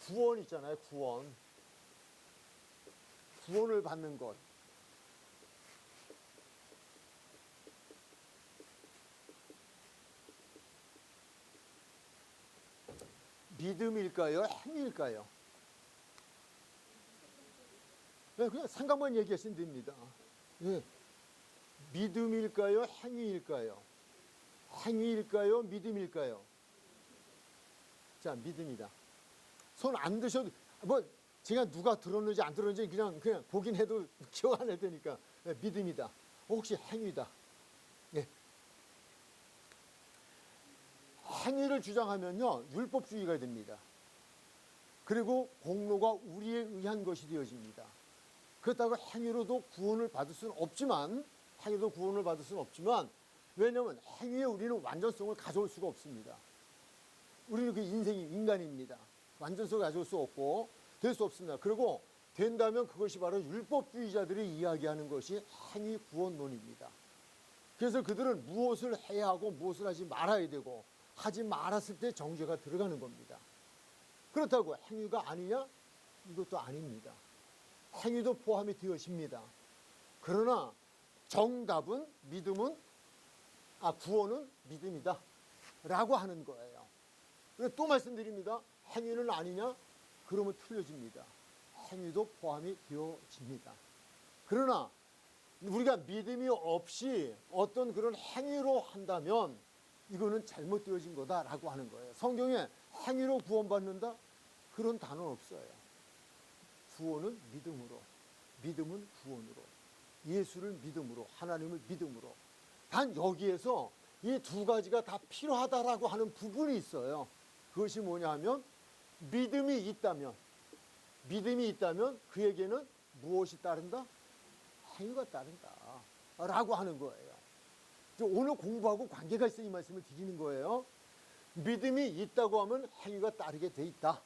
구원 있잖아요, 구원. 구원을 받는 것. 믿음일까요? 행위일까요? 네, 그냥 생각만 얘기하시면 됩니다. 네. 믿음일까요? 행위일까요? 행위일까요? 믿음일까요? 자, 믿음이다. 손 안 드셔도, 뭐, 제가 누가 들었는지 안 들었는지 그냥 보긴 해도 기억 안 할 테니까. 네, 믿음이다. 혹시 행위다. 네. 행위를 주장하면요, 율법주의가 됩니다. 그리고 공로가 우리에 의한 것이 되어집니다. 그렇다고 행위로도 구원을 받을 수는 없지만, 행위도 구원을 받을 수는 없지만, 왜냐하면 행위에 우리는 완전성을 가져올 수가 없습니다. 우리는 그 인생이 인간입니다. 완전성을 가져올 수 없고 될 수 없습니다. 그리고 된다면 그것이 바로 율법주의자들이 이야기하는 것이 행위 구원론입니다. 그래서 그들은 무엇을 해야 하고 무엇을 하지 말아야 되고 하지 말았을 때 정죄가 들어가는 겁니다. 그렇다고 행위가 아니냐? 이것도 아닙니다. 행위도 포함이 되어집니다. 그러나 정답은 구원은 믿음이다 라고 하는 거예요. 또 말씀드립니다. 행위는 아니냐? 그러면 틀려집니다. 행위도 포함이 되어집니다. 그러나 우리가 믿음이 없이 어떤 그런 행위로 한다면 이거는 잘못되어진 거다라고 하는 거예요. 성경에 행위로 구원받는다? 그런 단어는 없어요. 구원은 믿음으로, 믿음은 구원으로, 예수를 믿음으로, 하나님을 믿음으로. 단 여기에서 이 두 가지가 다 필요하다라고 하는 부분이 있어요. 그것이 뭐냐 하면 믿음이 있다면 그에게는 무엇이 따른다? 행위가 따른다 라고 하는 거예요. 오늘 공부하고 관계가 있어 이 말씀을 드리는 거예요. 믿음이 있다고 하면 행위가 따르게 돼 있다.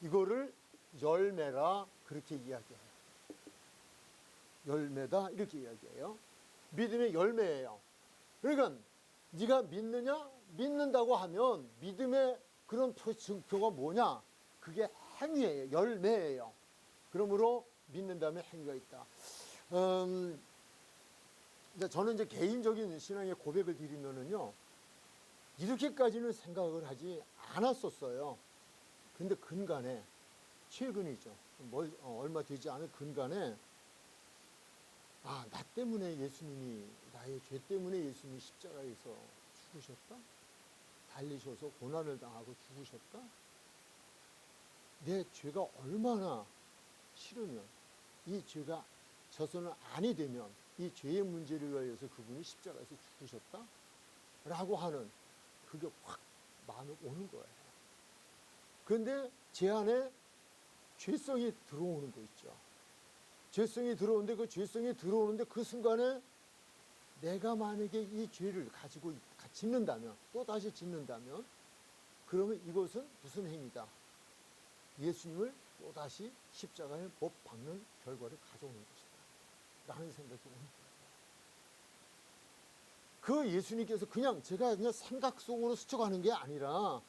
이거를 열매라 그렇게 이야기해요. 열매다 이렇게 이야기해요. 믿음의 열매예요. 그러니까 네가 믿느냐? 믿는다고 하면 믿음의 그런 증표가 뭐냐? 그게 행위예요. 열매예요. 그러므로 믿는다면 행위가 있다. 저는 이제 개인적인 신앙의 고백을 드리면은요, 이렇게까지는 생각을 하지 않았었어요. 근데 근간에, 최근이죠. 얼마 되지 않은 근간에, 나 때문에 나의 죄 때문에 예수님이 십자가에서 죽으셨다? 달리셔서 고난을 당하고 죽으셨다? 내 죄가 얼마나 싫으면, 이 죄가 저서는 아니 되면, 이 죄의 문제를 위해서 그분이 십자가에서 죽으셨다? 라고 하는 그게 확 마음에 오는 거예요. 그런데 제 안에 죄성이 들어오는 거 있죠. 죄성이 들어오는데 그 순간에 내가 만약에 이 죄를 가지고 짓는다면, 또 다시 짓는다면, 그러면 이것은 무슨 행위다? 예수님을 또 다시 십자가에 못 박는 결과를 가져오는 것이다 라는 생각이 오는 거예요. 그 예수님께서 제가 그냥 생각 속으로 스쳐가는 게 아니라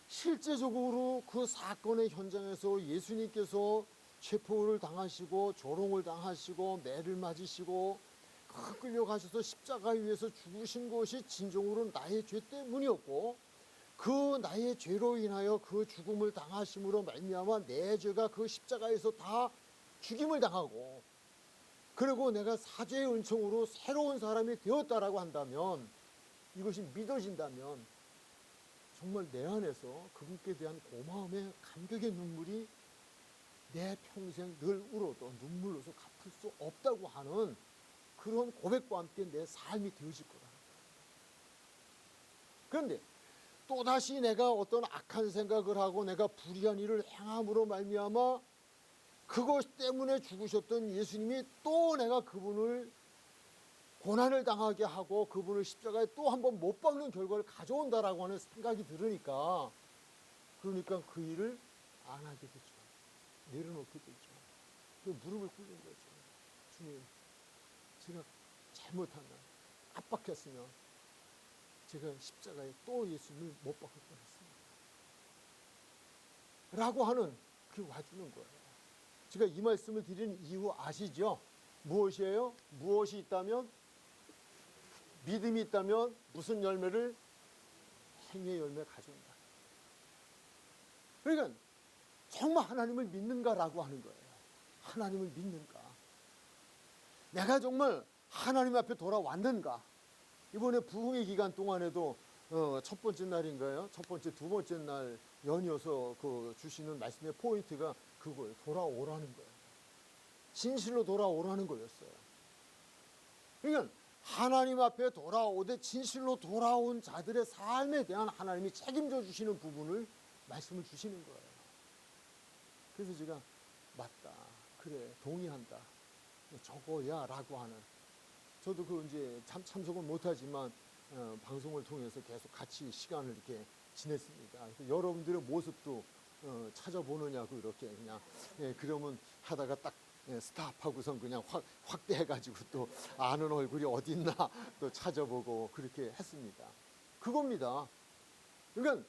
실제적으로 그 사건의 현장에서 예수님께서 체포를 당하시고 조롱을 당하시고 매를 맞으시고 끌려가셔서 십자가 위에서 죽으신 것이 진정으로 나의 죄 때문이었고, 그 나의 죄로 인하여 그 죽음을 당하심으로 말미암아 내 죄가 그 십자가에서 다 죽임을 당하고, 그리고 내가 사죄의 은총으로 새로운 사람이 되었다라고 한다면, 이것이 믿어진다면 정말 내 안에서 그분께 대한 고마움의 감격의 눈물이 내 평생 늘 울어도 눈물로서 갚을 수 없다고 하는 그런 고백과 함께 내 삶이 되어질 거라는 거예요. 그런데 또다시 내가 어떤 악한 생각을 하고 내가 불의한 일을 행함으로 말미암아 그것 때문에 죽으셨던 예수님이 또 내가 그분을 고난을 당하게 하고 그분을 십자가에 또 한 번 못 박는 결과를 가져온다라고 하는 생각이 들으니까, 그러니까 그 일을 안 하게 되죠. 내려놓게 되죠. 그 무릎을 꿇는 거죠. 주님, 제가 잘못한다. 압박했으면 제가 십자가에 또 예수님을 못 박을 뻔했습니다 라고 하는 그 와주는 거예요. 제가 이 말씀을 드리는 이유 아시죠? 무엇이에요? 무엇이 있다면, 믿음이 있다면 무슨 열매를? 행위의 열매를 가져온다. 그러니까 정말 하나님을 믿는가라고 하는 거예요. 하나님을 믿는가? 내가 정말 하나님 앞에 돌아왔는가? 이번에 부흥의 기간 동안에도 첫 번째 날인가요? 첫 번째, 두 번째 날 연이어서 그 주시는 말씀의 포인트가 그거예요. 돌아오라는 거예요. 진실로 돌아오라는 거였어요. 그러니까 하나님 앞에 돌아오되 진실로 돌아온 자들의 삶에 대한 하나님이 책임져 주시는 부분을 말씀을 주시는 거예요. 그래서 제가 맞다, 그래, 동의한다, 저거야 라고 하는, 저도 그 이제 참석은 못하지만 방송을 통해서 계속 같이 시간을 이렇게 지냈습니다. 여러분들의 모습도 찾아보느냐고 이렇게 그냥 그러면 하다가 딱 스탑하고선 그냥 확대해가지고 또 아는 얼굴이 어딨나 또 찾아보고 그렇게 했습니다. 그겁니다. 그러니까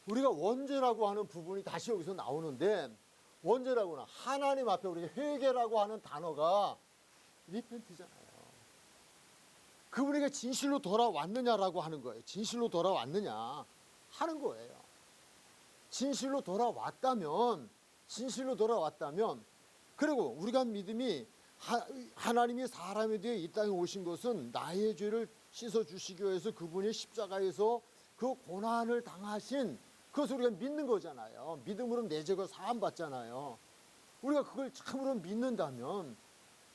우리가 원죄라고 하는 부분이 다시 여기서 나오는데, 원죄라고나 하나님 앞에 우리가 회개라고 하는 단어가 리펜트잖아요. 그분에게 진실로 돌아왔느냐라고 하는 거예요. 진실로 돌아왔느냐 하는 거예요. 진실로 돌아왔다면, 그리고 우리가 믿음이 하나님이 사람에 대해 이 땅에 오신 것은 나의 죄를 씻어주시기 위해서 그분이 십자가에서 그 고난을 당하신 그것을 우리가 믿는 거잖아요. 믿음으로 내 죄가 사함받잖아요. 우리가 그걸 참으로 믿는다면,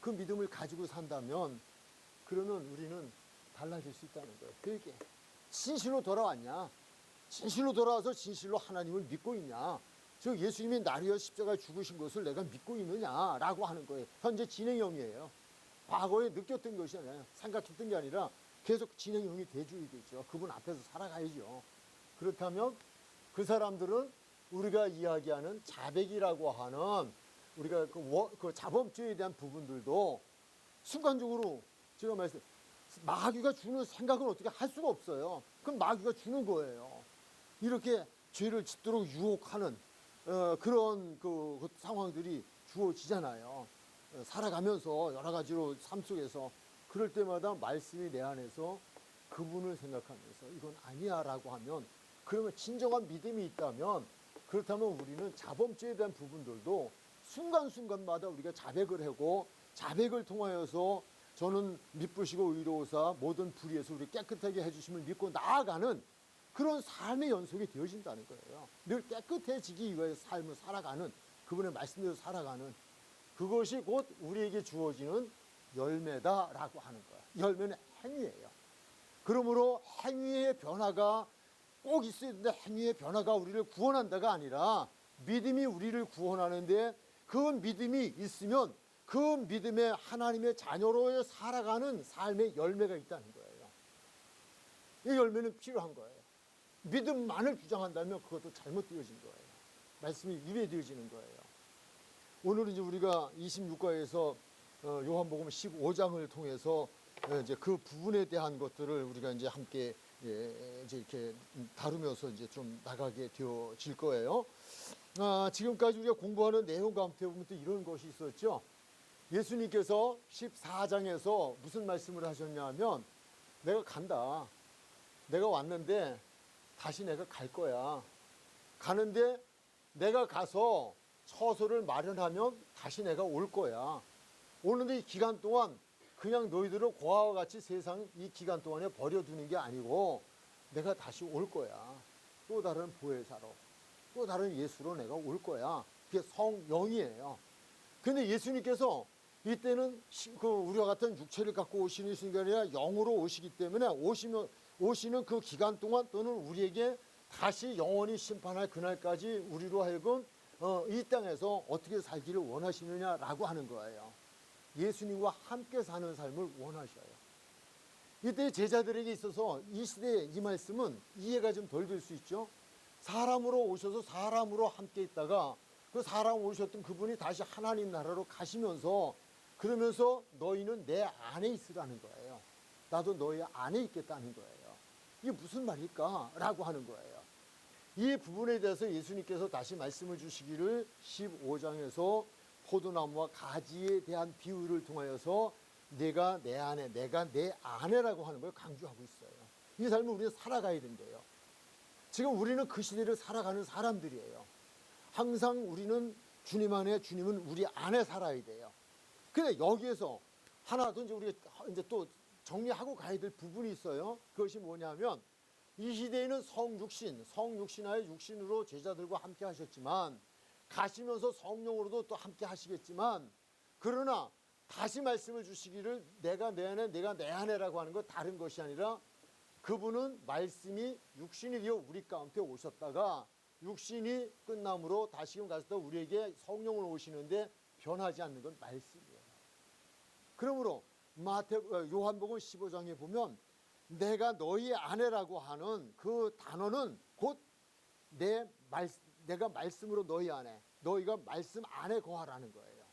그 믿음을 가지고 산다면, 그러면 우리는 달라질 수 있다는 거예요. 그게 진실로 돌아왔냐? 진실로 돌아와서 진실로 하나님을 믿고 있냐? 즉 예수님이 나를 위해 십자가에 죽으신 것을 내가 믿고 있느냐라고 하는 거예요. 현재 진행형이에요. 과거에 느꼈던 것이 아니라, 생각했던 게 아니라 계속 진행형이 돼줘야 되죠. 그분 앞에서 살아가야죠. 그렇다면 그 사람들은 우리가 이야기하는 자백이라고 하는, 우리가 그 자범죄에 대한 부분들도 순간적으로, 제가 말씀, 마귀가 주는 생각은 어떻게 할 수가 없어요. 그럼 마귀가 주는 거예요. 이렇게 죄를 짓도록 유혹하는 그런 그 상황들이 주어지잖아요. 살아가면서 여러 가지로 삶 속에서. 그럴 때마다 말씀이 내 안에서 그분을 생각하면서 이건 아니야 라고 하면, 그러면 진정한 믿음이 있다면, 그렇다면 우리는 자범죄에 대한 부분들도 순간순간마다 우리가 자백을 하고, 자백을 통하여서 저는 미쁘시고 의로우사 모든 불의에서 우리 깨끗하게 해주심을 믿고 나아가는 그런 삶의 연속이 되어진다는 거예요. 늘 깨끗해지기 위해 삶을 살아가는, 그분의 말씀대로 살아가는 그것이 곧 우리에게 주어지는 열매다라고 하는 거예요. 열매는 행위예요. 그러므로 행위의 변화가 꼭 있어야 되는데, 행위의 변화가 우리를 구원한다가 아니라 믿음이 우리를 구원하는데, 그 믿음이 있으면 그 믿음에 하나님의 자녀로 살아가는 삶의 열매가 있다는 거예요. 이 열매는 필요한 거예요. 믿음만을 주장한다면 그것도 잘못되어진 거예요. 말씀이 위배되어지는 거예요. 오늘은 이제 우리가 26과에서 요한복음 15장을 통해서 이제 그 부분에 대한 것들을 우리가 이제 함께 이제 이렇게 다루면서 이제 좀 나가게 되어질 거예요. 지금까지 우리가 공부하는 내용 가운데 보면 또 이런 것이 있었죠. 예수님께서 14장에서 무슨 말씀을 하셨냐면, 내가 간다. 내가 왔는데 다시 내가 갈 거야. 가는데 내가 가서 처소를 마련하면 다시 내가 올 거야. 오는데 이 기간 동안 그냥 너희들을 고아와 같이 세상 이 기간 동안에 버려두는 게 아니고 내가 다시 올 거야. 또 다른 보혜사로, 또 다른 예수로 내가 올 거야. 그게 성령이에요. 근데 예수님께서 이때는 우리와 같은 육체를 갖고 오시는 순간이 아니라 영으로 오시기 때문에 오시는 그 기간 동안 또는 우리에게 다시 영원히 심판할 그날까지 우리로 하여금 이 땅에서 어떻게 살기를 원하시느냐라고 하는 거예요. 예수님과 함께 사는 삶을 원하셔요. 이때 제자들에게 있어서 이 시대에 이 말씀은 이해가 좀 덜 될 수 있죠. 사람으로 오셔서 사람으로 함께 있다가 그 사람 오셨던 그분이 다시 하나님 나라로 가시면서, 그러면서 너희는 내 안에 있으라는 거예요. 나도 너희 안에 있겠다는 거예요. 이게 무슨 말일까? 라고 하는 거예요. 이 부분에 대해서 예수님께서 다시 말씀을 주시기를 15장에서 포도나무와 가지에 대한 비유를 통하여서 내가 내 아내, 내가 내 아내라고 하는 걸 강조하고 있어요. 이 삶을 우리는 살아가야 된대요. 지금 우리는 그 시대를 살아가는 사람들이에요. 항상 우리는 주님 안에, 주님은 우리 안에 살아야 돼요. 근데 여기에서 하나 더 우리가 이제 또 정리하고 가야 될 부분이 있어요. 그것이 뭐냐면 이 시대에는 성육신하여 육신으로 제자들과 함께 하셨지만 가시면서 성령으로도 또 함께 하시겠지만 그러나 다시 말씀을 주시기를 내가 내 안에 내가 내 안에라고 하는 건 다른 것이 아니라 그분은 말씀이 육신이 되어 우리 가운데 오셨다가 육신이 끝남으로 다시금 가서 우리에게 성령을 오시는데 변하지 않는 건 말씀이에요. 그러므로 요한복음 15장에 보면 내가 너희 아내라고 하는 그 단어는 곧 내가 말씀으로 너희 안에, 너희가 말씀 안에 거하라는 거예요.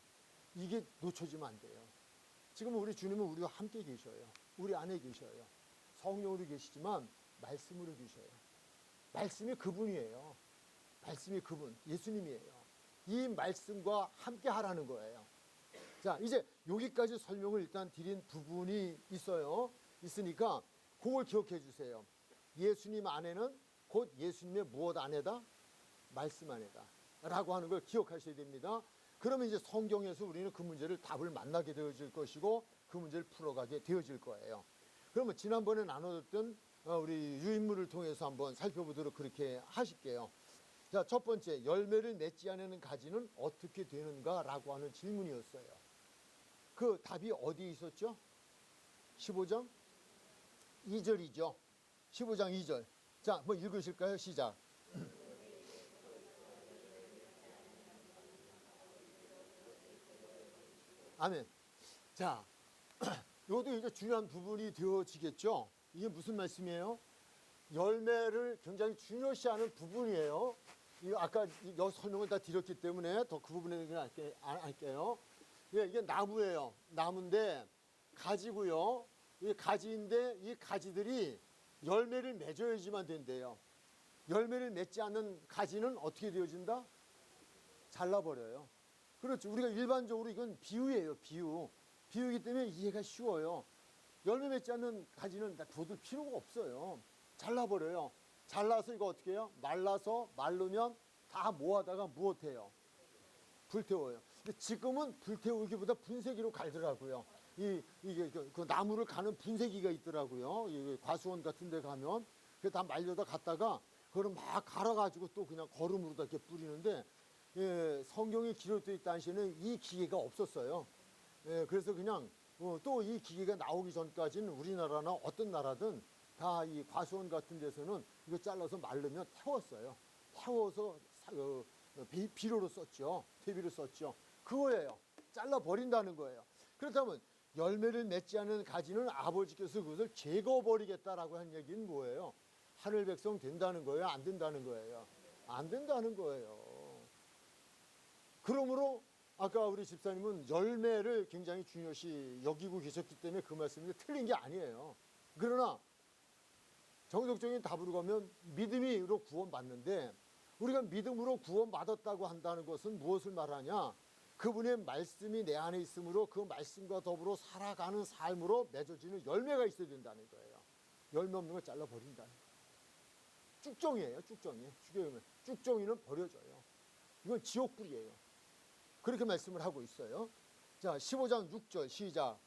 이게 놓쳐지면 안 돼요. 지금 우리 주님은 우리와 함께 계셔요. 우리 안에 계셔요. 성령으로 계시지만 말씀으로 계셔요. 말씀이 그분이에요. 말씀이 그분, 예수님이에요. 이 말씀과 함께 하라는 거예요. 자, 이제 여기까지 설명을 일단 드린 부분이 있으니까 그걸 기억해 주세요. 예수님 안에는 곧 예수님의 무엇 안에다? 말씀 안에다 라고 하는 걸 기억하셔야 됩니다. 그러면 이제 성경에서 우리는 그 문제를 답을 만나게 되어질 것이고 그 문제를 풀어가게 되어질 거예요. 그러면 지난번에 나눴던 우리 유인물을 통해서 한번 살펴보도록 그렇게 하실게요. 자, 첫 번째, 열매를 맺지 않는 가지는 어떻게 되는가라고 하는 질문이었어요. 그 답이 어디에 있었죠? 15장 2절이죠. 15장 2절. 자, 한번 읽으실까요? 시작. 아멘. 자, 이것도 이제 중요한 부분이 되어지겠죠. 이게 무슨 말씀이에요? 열매를 굉장히 중요시하는 부분이에요. 아까 설명을 다 드렸기 때문에 더 그 부분에 대해서 안 할게요. 이게 나무예요. 나무인데 가지고요. 이 가지인데 이 가지들이 열매를 맺어야지만 된대요. 열매를 맺지 않는 가지는 어떻게 되어진다? 잘라버려요. 그렇죠. 우리가 일반적으로 이건 비유예요. 비유이기 때문에 이해가 쉬워요. 열매 맺지 않는 가지는 둬둘 필요가 없어요. 잘라버려요. 잘라서 이거 어떻게 해요? 말라서 마르면 다 모아다가 무엇해요? 불태워요. 근데 지금은 불태우기보다 분쇄기로 갈더라고요. 이게 그 나무를 가는 분쇄기가 있더라고요. 이 과수원 같은 데 가면. 그게 다 말려다 갔다가 그걸 막 갈아가지고 또 그냥 거름으로다 이렇게 뿌리는데 성경이 기록되어 있던 당시에는 이 기계가 없었어요. 그래서 그냥 또 이 기계가 나오기 전까지는 우리나라나 어떤 나라든 다 이 과수원 같은 데서는 이거 잘라서 마르면 태웠어요. 태워서 비료로 썼죠. 퇴비로 썼죠. 그거예요. 잘라버린다는 거예요. 그렇다면 열매를 맺지 않는 가지는 아버지께서 그것을 제거버리겠다라고 한 얘기는 뭐예요? 하늘 백성 된다는 거예요? 안 된다는 거예요? 안 된다는 거예요. 그러므로 아까 우리 집사님은 열매를 굉장히 중요시 여기고 계셨기 때문에 그 말씀이 틀린 게 아니에요. 그러나 정석적인 답으로 가면 믿음으로 구원받는데 우리가 믿음으로 구원받았다고 한다는 것은 무엇을 말하냐? 그분의 말씀이 내 안에 있으므로 그 말씀과 더불어 살아가는 삶으로 맺어지는 열매가 있어야 된다는 거예요. 열매 없는 걸 잘라버린다는 거예요. 쭉정이에요. 쭉정이는 버려져요. 이건 지옥불이에요. 그렇게 말씀을 하고 있어요. 자, 15장 6절 시작.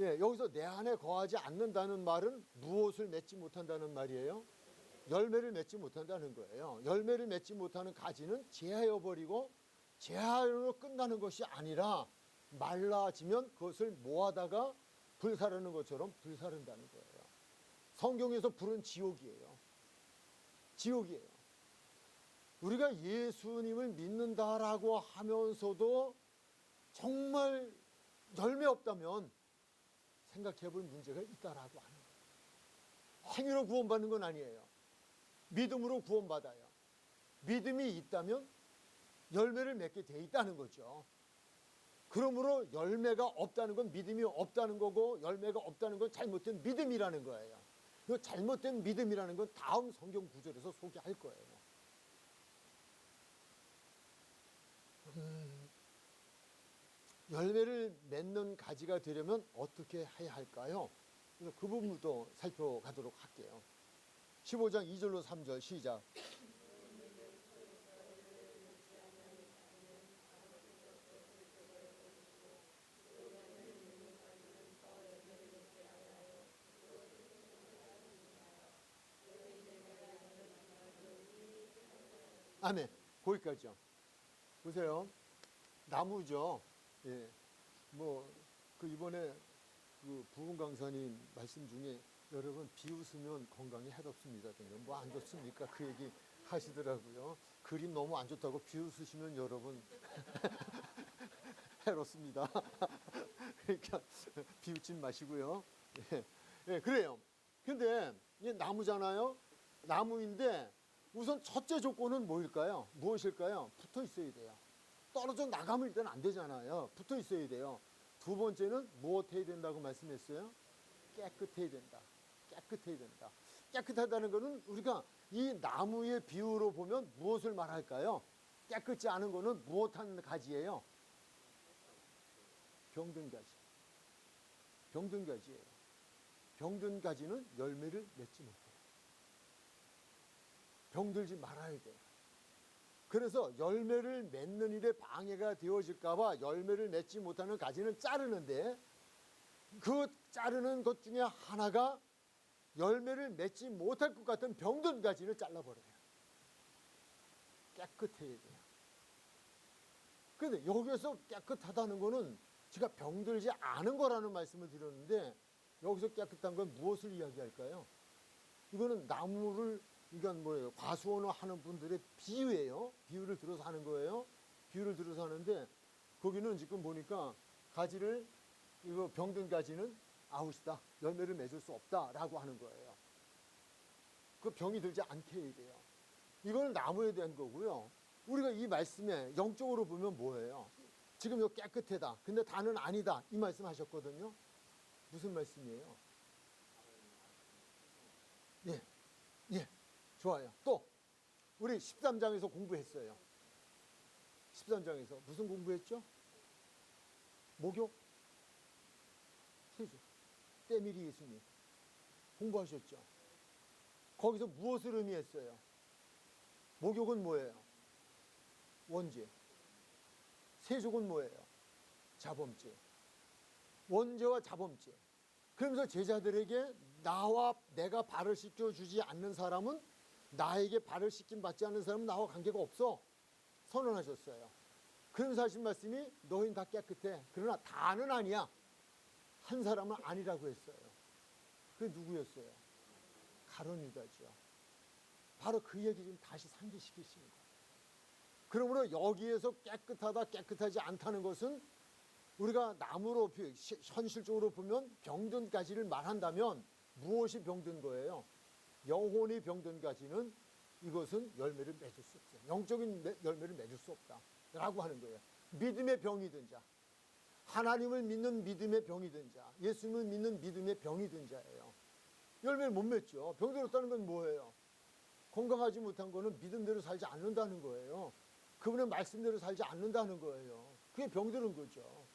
여기서 내 안에 거하지 않는다는 말은 무엇을 맺지 못한다는 말이에요? 열매를 맺지 못한다는 거예요. 열매를 맺지 못하는 가지는 제하여 버리고 제하여로 끝나는 것이 아니라 말라지면 그것을 모아다가 불사르는 것처럼 불사른다는 거예요. 성경에서 불은 지옥이에요. 우리가 예수님을 믿는다라고 하면서도 정말 열매 없다면 생각해 볼 문제가 있다라고 하는 거예요. 행위로 구원받는 건 아니에요. 믿음으로 구원받아요. 믿음이 있다면 열매를 맺게 돼 있다는 거죠. 그러므로 열매가 없다는 건 믿음이 없다는 거고, 열매가 없다는 건 잘못된 믿음이라는 거예요. 그 잘못된 믿음이라는 건 다음 성경 구절에서 소개할 거예요. 열매를 맺는 가지가 되려면 어떻게 해야 할까요? 그래서 그 부분도 살펴가도록 할게요. 15장 2절로 3절 시작. 아멘. 거기까지요. 보세요. 나무죠. 예. 이번에 부흥 강사님 말씀 중에 여러분 비웃으면 건강에 해롭습니다. 뭐 안 좋습니까? 그 얘기 하시더라고요. 그림 너무 안 좋다고 비웃으시면 여러분 해롭습니다. 그러니까 비웃지 마시고요. 예. 예, 그래요. 근데 이게 나무잖아요. 나무인데 우선 첫째 조건은 뭐일까요? 무엇일까요? 붙어 있어야 돼요. 떨어져 나가면 일단 안 되잖아요. 붙어 있어야 돼요. 두 번째는 무엇 해야 된다고 말씀했어요? 깨끗해야 된다. 깨끗해야 된다. 깨끗하다는 것은 우리가 이 나무의 비유로 보면 무엇을 말할까요? 깨끗지 않은 것은 무엇한 가지예요? 병든 가지. 병든 가지예요. 병든 가지는 열매를 맺지 못해요. 병들지 말아야 돼요. 그래서 열매를 맺는 일에 방해가 되어질까봐 열매를 맺지 못하는 가지는 자르는데, 그 자르는 것 중에 하나가 열매를 맺지 못할 것 같은 병든 가지를 잘라버려요. 깨끗해야 돼요. 그런데 여기서 깨끗하다는 거는 제가 병들지 않은 거라는 말씀을 드렸는데, 여기서 깨끗한 건 무엇을 이야기할까요? 이거는 나무를, 이건 뭐예요? 과수원을 하는 분들의 비유예요. 비유를 들어서 하는 거예요. 비유를 들어서 하는데, 거기는 지금 보니까 가지를, 이거 병든 가지는 아웃이다. 열매를 맺을 수 없다라고 하는 거예요. 그 병이 들지 않게 해야 돼요. 이건 나무에 대한 거고요. 우리가 이 말씀에 영적으로 보면 뭐예요? 지금 이거 깨끗하다. 근데 다는 아니다. 이 말씀 하셨거든요. 무슨 말씀이에요? 예. 예. 좋아요. 또 우리 13장에서 공부했어요. 13장에서 무슨 공부했죠? 목욕? 세조. 때밀이 예수님. 공부하셨죠? 거기서 무엇을 의미했어요? 목욕은 뭐예요? 원죄. 세족은 뭐예요? 자범죄. 원죄와 자범죄. 그러면서 제자들에게 나와 내가 발을 씻겨주지 않는 사람은, 나에게 발을 씻김 받지 않는 사람은 나와 관계가 없어 선언하셨어요. 그러면서 하신 말씀이 너희는 다 깨끗해. 그러나 다는 아니야. 한 사람은 아니라고 했어요. 그게 누구였어요? 가룟 유다죠. 바로 그 얘기 좀 다시 상기시키십니다. 그러므로 여기에서 깨끗하다 깨끗하지 않다는 것은 우리가 나무로 현실적으로 보면 병든 가지를 말한다면 무엇이 병든 거예요? 영혼이 병든 가지는 이것은 열매를 맺을 수 없어요. 영적인 열매를 맺을 수 없다라고 하는 거예요. 믿음의 병이든 자, 하나님을 믿는 믿음의 병이든 자, 예수님을 믿는 믿음의 병이든 자예요. 열매를 못 맺죠. 병들었다는 건 뭐예요? 건강하지 못한 거는 믿음대로 살지 않는다는 거예요. 그분의 말씀대로 살지 않는다는 거예요. 그게 병드는 거죠.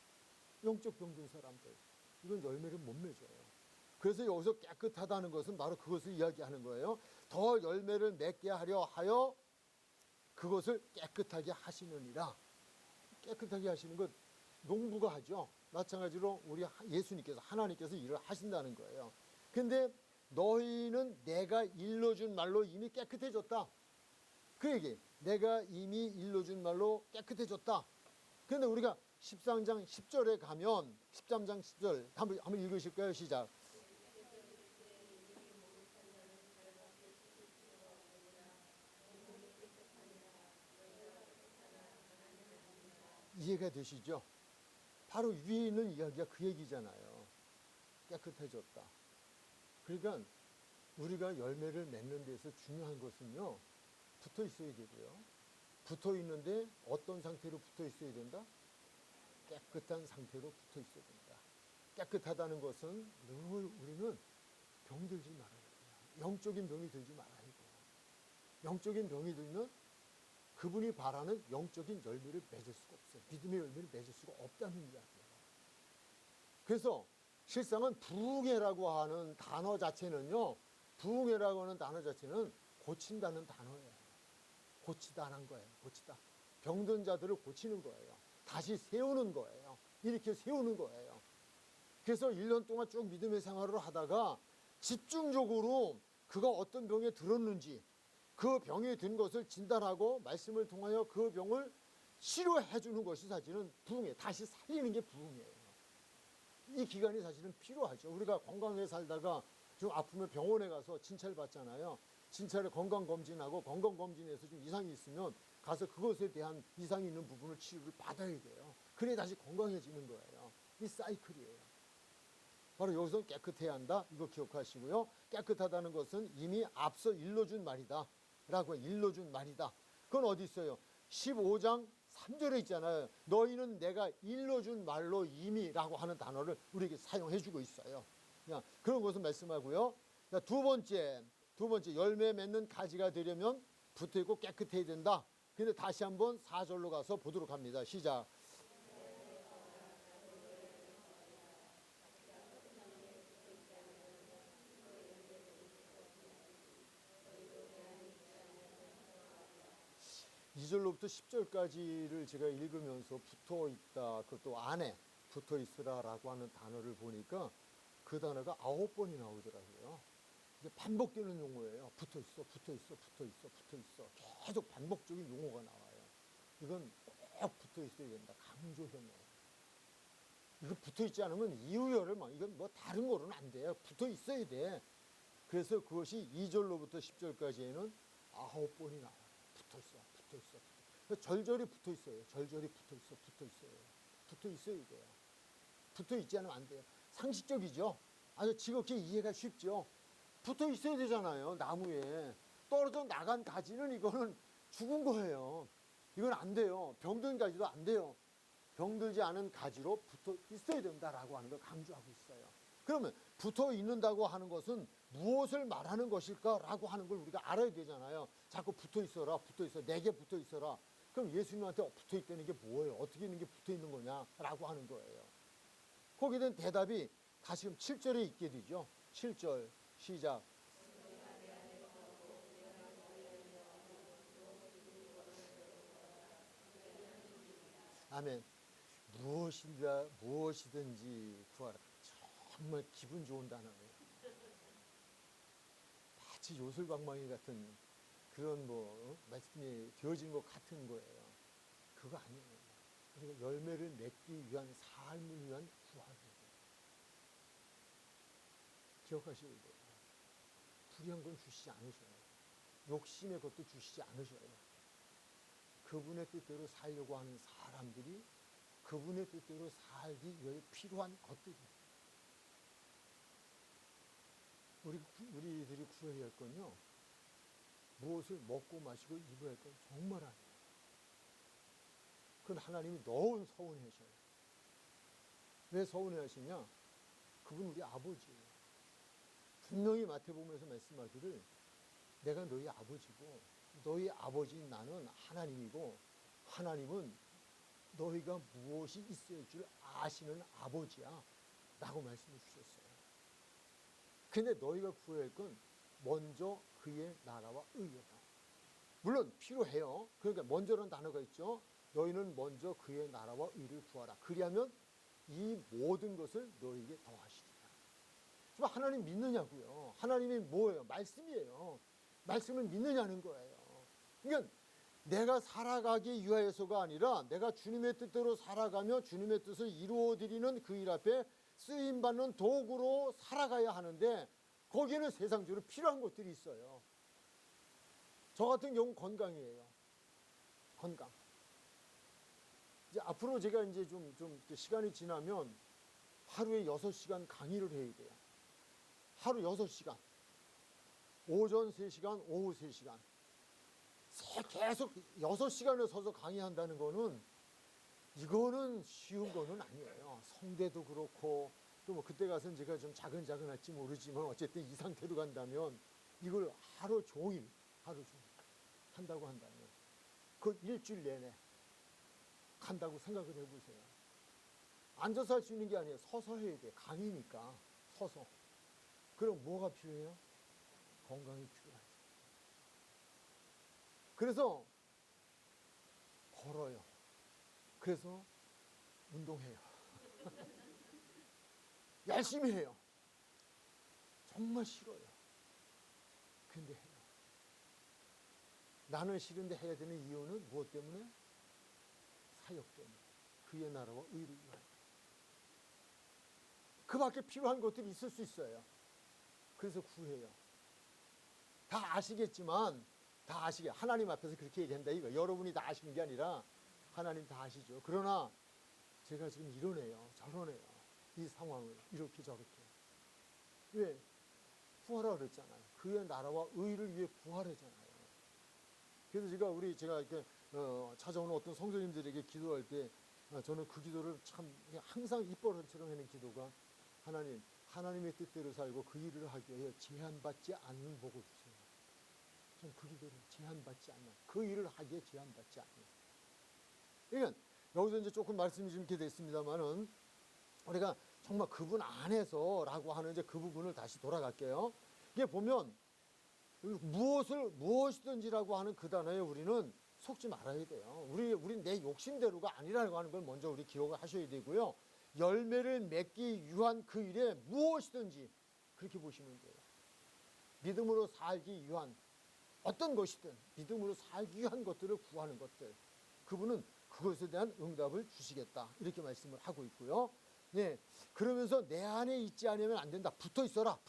영적 병든 사람들, 이건 열매를 못 맺어요. 그래서 여기서 깨끗하다는 것은 바로 그것을 이야기하는 거예요. 더 열매를 맺게 하려 하여 그것을 깨끗하게 하시느니라. 깨끗하게 하시는 것 농부가 하죠. 마찬가지로 우리 예수님께서, 하나님께서 일을 하신다는 거예요. 근데 너희는 내가 일러준 말로 이미 깨끗해졌다. 그 얘기, 내가 이미 일러준 말로 깨끗해졌다. 그런데 우리가 13장 10절에 가면, 13장 10절 한번 읽으실까요? 시작. 이해가 되시죠? 바로 위에 있는 이야기가 그 얘기잖아요. 깨끗해졌다. 그러니까 우리가 열매를 맺는 데서 중요한 것은요, 붙어 있어야 되고요. 붙어 있는데 어떤 상태로 붙어 있어야 된다? 깨끗한 상태로 붙어 있어야 된다. 깨끗하다는 것은 늘 우리는 병들지 말아야 돼요. 영적인 병이 들지 말아야 돼요. 영적인 병이 들면 그분이 바라는 영적인 열매를 맺을 수가 없어요. 믿음의 열매를 맺을 수가 없다는 이야기예요. 그래서 실상은 부흥회라고 하는 단어 자체는요, 부흥회라고 하는 단어 자체는 고친다는 단어예요. 고치다는 거예요. 고치다. 병든 자들을 고치는 거예요. 다시 세우는 거예요. 이렇게 세우는 거예요. 그래서 1년 동안 쭉 믿음의 생활을 하다가 집중적으로 그가 어떤 병에 들었는지 그 병에 든 것을 진단하고 말씀을 통하여 그 병을 치료해 주는 것이 사실은 부흥회, 다시 살리는 게 부흥회예요. 이 기간이 사실은 필요하죠. 우리가 건강하게 살다가 좀 아프면 병원에 가서 진찰 받잖아요. 진찰에 건강검진하고 건강검진에서 좀 이상이 있으면 가서 그것에 대한 이상이 있는 부분을 치료를 받아야 돼요. 그래야 다시 건강해지는 거예요. 이 사이클이에요. 바로 여기서 깨끗해야 한다. 이거 기억하시고요. 깨끗하다는 것은 이미 앞서 일러준 말이다. 라고 일러준 말이다. 그건 어디 있어요? 15장 3절에 있잖아요. 너희는 내가 일러준 말로 이미 라고 하는 단어를 우리에게 사용해 주고 있어요. 그런 것을 말씀하고요. 두 번째 열매 맺는 가지가 되려면 붙어있고 깨끗해야 된다. 근데 다시 한번 4절로 가서 보도록 합니다. 시작. 이절로부터 10절까지를 제가 읽으면서 붙어 있다, 그것도 안에 붙어 있으라라고 하는 단어를 보니까 그 단어가 9번이 나오더라고요. 이제 반복되는 용어예요. 붙어 있어, 붙어 있어, 붙어 있어, 붙어 있어. 계속 반복적인 용어가 나와요. 이건 꼭 붙어 있어야 된다. 강조형이에요. 이거 붙어 있지 않으면 이유열을 이건 뭐 다른 거로는 안 돼요. 붙어 있어야 돼. 그래서 그것이 2절로부터 10절까지에는 9번이 나와요. 붙어 있어, 붙어 있어. 절절히 붙어 있어요. 절절히 붙어 있어, 붙어 있어요. 붙어 있어야 돼요. 붙어 있지 않으면 안 돼요. 상식적이죠. 아주 지극히 이해가 쉽죠. 붙어 있어야 되잖아요. 나무에 떨어져 나간 가지는 이거는 죽은 거예요. 이건 안 돼요. 병든 가지도 안 돼요. 병들지 않은 가지로 붙어 있어야 된다라고 하는 걸 강조하고 있어요. 그러면 붙어 있는다고 하는 것은 무엇을 말하는 것일까라고 하는 걸 우리가 알아야 되잖아요. 자꾸 붙어 있어라, 붙어 있어, 내게 붙어 있어라. 그럼 예수님한테 붙어 있다는 게 뭐예요? 어떻게 있는 게 붙어 있는 거냐라고 하는 거예요. 거기에 대한 대답이 다시금 7절에 있게 되죠. 7절 시작. 아멘. 무엇이든지 구하라. 정말 기분 좋은 단어예요. 마치 요술방망이 같은 그런 말씀이 되어진 것 같은 거예요. 그거 아니에요. 우리가 열매를 맺기 위한 삶을 위한 구하기예요. 기억하셔야 돼요. 불의한 건 주시지 않으셔요. 욕심의 것도 주시지 않으셔요. 그분의 뜻대로 살려고 하는 사람들이 그분의 뜻대로 살기 위해 필요한 것들이에요. 우리들이 구해야 할 건요, 무엇을 먹고 마시고 입어야 할 건 정말 아니에요. 그건 하나님이 너무 서운해 하셔요. 왜 서운해 하시냐? 그분 우리 아버지예요. 분명히 마태복음에서 말씀하기를 내가 너희 아버지고 너희 아버지인 나는 하나님이고 하나님은 너희가 무엇이 있어야 할 줄 아시는 아버지야 라고 말씀해 주셨어요. 근데 너희가 구해야 할 건 먼저 그의 나라와 의였다. 물론 필요해요. 그러니까 먼저라는 단어가 있죠. 너희는 먼저 그의 나라와 의를 구하라. 그리하면 이 모든 것을 너희에게 더하시리라. 지금 하나님 믿느냐고요. 하나님이 뭐예요? 말씀이에요. 말씀을 믿느냐는 거예요. 그러니까 내가 살아가기 위하여서가 아니라 내가 주님의 뜻대로 살아가며 주님의 뜻을 이루어드리는 그 일 앞에 쓰임받는 도구로 살아가야 하는데 거기에는 세상적으로 필요한 것들이 있어요. 저 같은 경우 건강이에요. 건강. 이제 앞으로 제가 이제 좀 시간이 지나면 하루에 6시간 강의를 해야 돼요. 하루 6시간. 오전 3시간, 오후 3시간. 계속 6시간을 서서 강의한다는 거는 이거는 쉬운 거는 아니에요. 성대도 그렇고 또 뭐 그때 가서는 제가 좀 자근자근할지 모르지만 어쨌든 이 상태로 간다면 이걸 하루 종일 한다고 한다면 그 일주일 내내 간다고 생각을 해보세요. 앉아서 할 수 있는 게 아니에요. 서서 해야 돼. 강의니까 서서. 그럼 뭐가 필요해요? 건강이 필요하죠. 그래서 걸어요. 그래서 운동해요. 열심히 해요. 정말 싫어요. 근데 해요. 나는 싫은데 해야 되는 이유는 무엇 때문에? 사역 때문에. 그의 나라와 의를 위하여. 그 밖에 필요한 것들이 있을 수 있어요. 그래서 구해요. 다 아시겠지만, 하나님 앞에서 그렇게 얘기한다 이거. 여러분이 다 아시는 게 아니라 하나님 다 아시죠. 그러나 제가 지금 이러네요. 저러네요. 이 상황을 이렇게 저렇게. 왜? 구하라 그랬잖아요. 그의 나라와 의를 위해 구하라잖아요. 그래서 제가 이렇게 찾아오는 어떤 성도님들에게 기도할 때 저는 그 기도를 참 항상 입버릇처럼 하는 기도가 하나님의 뜻대로 살고 그 일을 하기 위해 제한받지 않는 복을 주세요. 전 그 기도를 제한받지 않는 그 일을 하기에 제한받지 않는. 그러니까 여기서 이제 조금 말씀이 좀 이렇게 됐습니다만은 우리가 정말 그분 안에서라고 하는 이제 그 부분을 다시 돌아갈게요. 이게 보면 무엇이든지라고 하는 그 단어에 우리는 속지 말아야 돼요. 우리 내 욕심대로가 아니라고 하는 걸 먼저 우리 기억을 하셔야 되고요. 열매를 맺기 위한 그 일에 무엇이든지 그렇게 보시면 돼요. 믿음으로 살기 위한 어떤 것이든 믿음으로 살기 위한 것들을 구하는 것들. 그분은 그것에 대한 응답을 주시겠다. 이렇게 말씀을 하고 있고요. 네. 그러면서 내 안에 있지 않으면 안 된다. 붙어 있어라.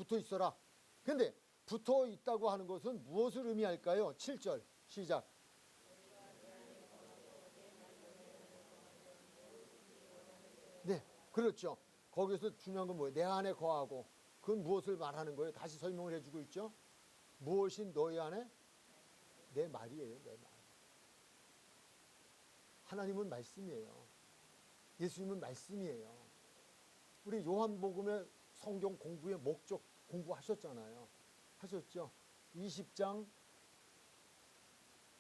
근데 붙어 있다고 하는 것은 무엇을 의미할까요? 7절 시작. 네, 그렇죠. 거기서 중요한 건 뭐예요? 내 안에 거하고. 그건 무엇을 말하는 거예요? 다시 설명을 해주고 있죠. 무엇이 너희 안에? 내 말이에요. 내 말. 하나님은 말씀이에요. 예수님은 말씀이에요. 우리 요한복음의 성경 공부의 목적 공부하셨잖아요. 하셨죠? 20장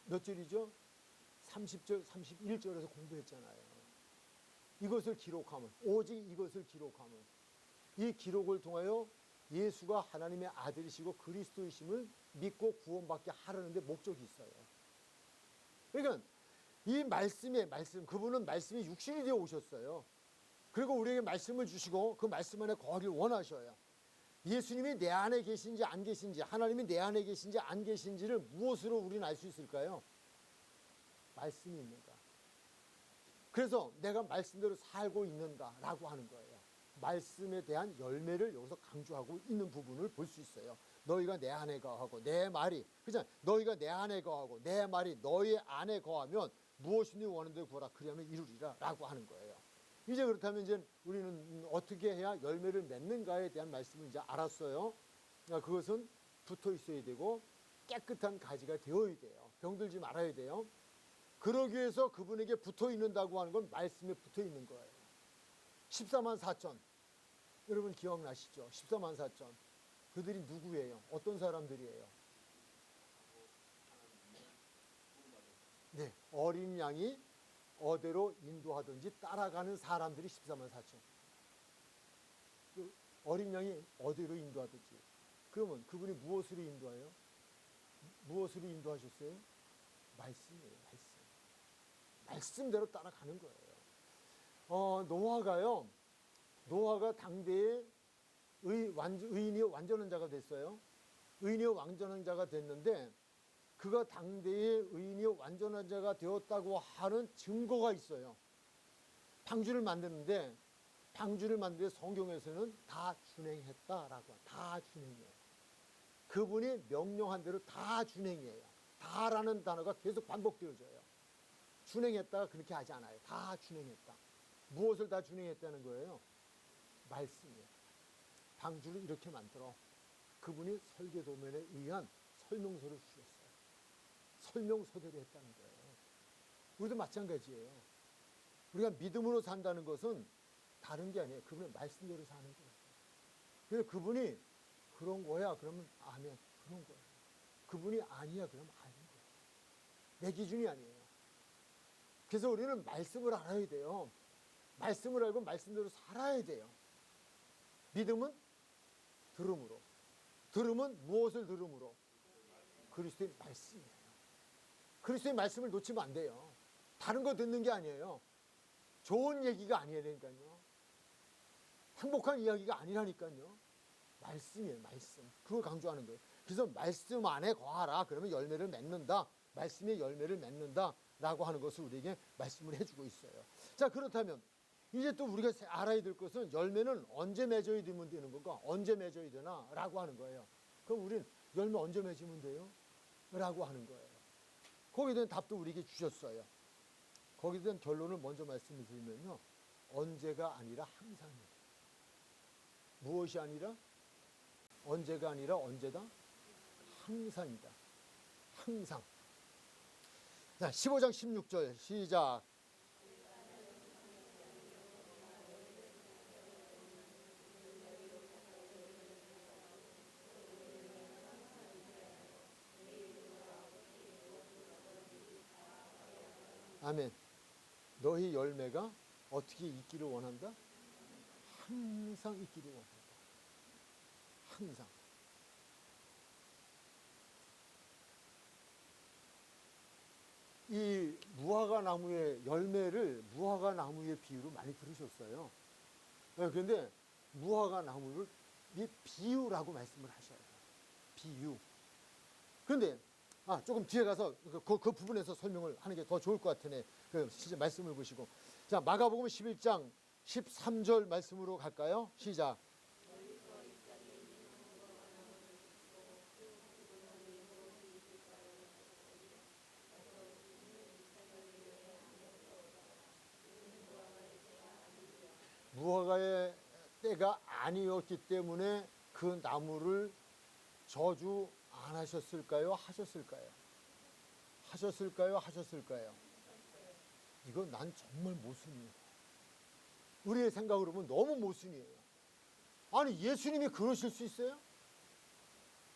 몇 절이죠? 30절, 31절에서 공부했잖아요. 이것을 기록하면, 오직 이것을 기록하면, 이 기록을 통하여 예수가 하나님의 아들이시고 그리스도이심을 믿고 구원받게 하려는데 목적이 있어요. 그러니까 이 말씀의 말씀, 그분은 말씀이 육신이 되어 오셨어요. 그리고 우리에게 말씀을 주시고 그 말씀 안에 거하길 원하셔요. 예수님이 내 안에 계신지 안 계신지, 하나님이 내 안에 계신지 안 계신지를 무엇으로 우리는 알 수 있을까요? 말씀이 있는가. 그래서 내가 말씀대로 살고 있는가라고 하는 거예요. 말씀에 대한 열매를 여기서 강조하고 있는 부분을 볼 수 있어요. 너희가 내 안에 거하고 내 말이, 그죠? 너희가 내 안에 거하고 내 말이 너희 안에 거하면 무엇이니 원하는 대로 구하라. 그리하면 이루리라 라고 하는 거예요. 이제 그렇다면 이제 우리는 어떻게 해야 열매를 맺는가에 대한 말씀을 이제 알았어요. 그것은 붙어 있어야 되고 깨끗한 가지가 되어야 돼요. 병들지 말아야 돼요. 그러기 위해서 그분에게 붙어 있는다고 하는 건 말씀에 붙어 있는 거예요. 14만 4천. 여러분 기억나시죠? 14만 4천. 그들이 누구예요? 어떤 사람들이에요? 네, 어린 양이 어디로 인도하든지 따라가는 사람들이 14만 4천. 그 어린 양이 어디로 인도하든지. 그러면 그분이 무엇으로 인도해요? 무엇으로 인도하셨어요? 말씀이에요, 말씀. 말씀대로 따라가는 거예요. 노아가 당대의 의인이요 완전한 자가 됐어요. 의인이요 완전한 자가 됐는데 그가 당대의 의인이요 완전한 자가 되었다고 하는 증거가 있어요. 방주를 만드는데 성경에서는 다 준행했다라고. 다 준행해요. 그분이 명령한 대로 다 준행이에요. 다라는 단어가 계속 반복되어져요. 준행했다가 그렇게 하지 않아요. 다 준행했다. 무엇을 다 준행했다는 거예요? 말씀이에요. 방주를 이렇게 만들어. 그분이 설계도면에 의한 설명서를 주셨어요. 설명서대로 했다는 거예요. 우리도 마찬가지예요. 우리가 믿음으로 산다는 것은 다른 게 아니에요. 그분의 말씀대로 사는 거예요. 그래서 그분이 그런 거야 그러면 아멘, 그런 거예요. 그분이 아니야 그러면 아닌 거예요. 내 기준이 아니에요. 그래서 우리는 말씀을 알아야 돼요. 말씀을 알고 말씀대로 살아야 돼요. 믿음은 들음으로. 들음은 무엇을 들음으로? 그리스도의 말씀이에요. 그리스도의 말씀을 놓치면 안 돼요. 다른 거 듣는 게 아니에요. 좋은 얘기가 아니라니까요. 행복한 이야기가 아니라니까요. 말씀이에요, 말씀. 그걸 강조하는 거예요. 그래서 말씀 안에 거하라. 그러면 열매를 맺는다. 말씀의 열매를 맺는다. 라고 하는 것을 우리에게 말씀을 해주고 있어요. 자, 그렇다면 이제 또 우리가 알아야 될 것은 열매는 언제 맺어야 되면 되는 건가? 언제 맺어야 되나? 라고 하는 거예요. 그럼 우린 열매 언제 맺으면 돼요? 라고 하는 거예요. 거기에 대한 답도 우리에게 주셨어요. 거기에 대한 결론을 먼저 말씀을 드리면요. 언제가 아니라 항상이에요. 무엇이 아니라? 언제가 아니라 언제다? 항상이다. 항상. 자, 15장 16절 시작. 아멘. 너희 열매가 어떻게 있기를 원한다? 항상 있기를 원한다. 항상. 이 무화과 나무의 열매를 무화과 나무의 비유로 많이 들으셨어요. 그런데 무화과 나무를 비유라고 말씀을 하셔야 돼요. 비유. 그런데 조금 뒤에 가서 그 부분에서 설명을 하는 게 더 좋을 것 같으네. 진짜 말씀을 보시고. 자, 마가복음 11장 13절 말씀으로 갈까요? 시작. 무화과의 때가 아니었기 때문에 그 나무를 저주 안 하셨을까요? 하셨을까요? 하셨을까요? 하셨을까요? 이건 난 정말 모순이에요. 우리의 생각으로 보면 너무 모순이에요. 아니, 예수님이 그러실 수 있어요?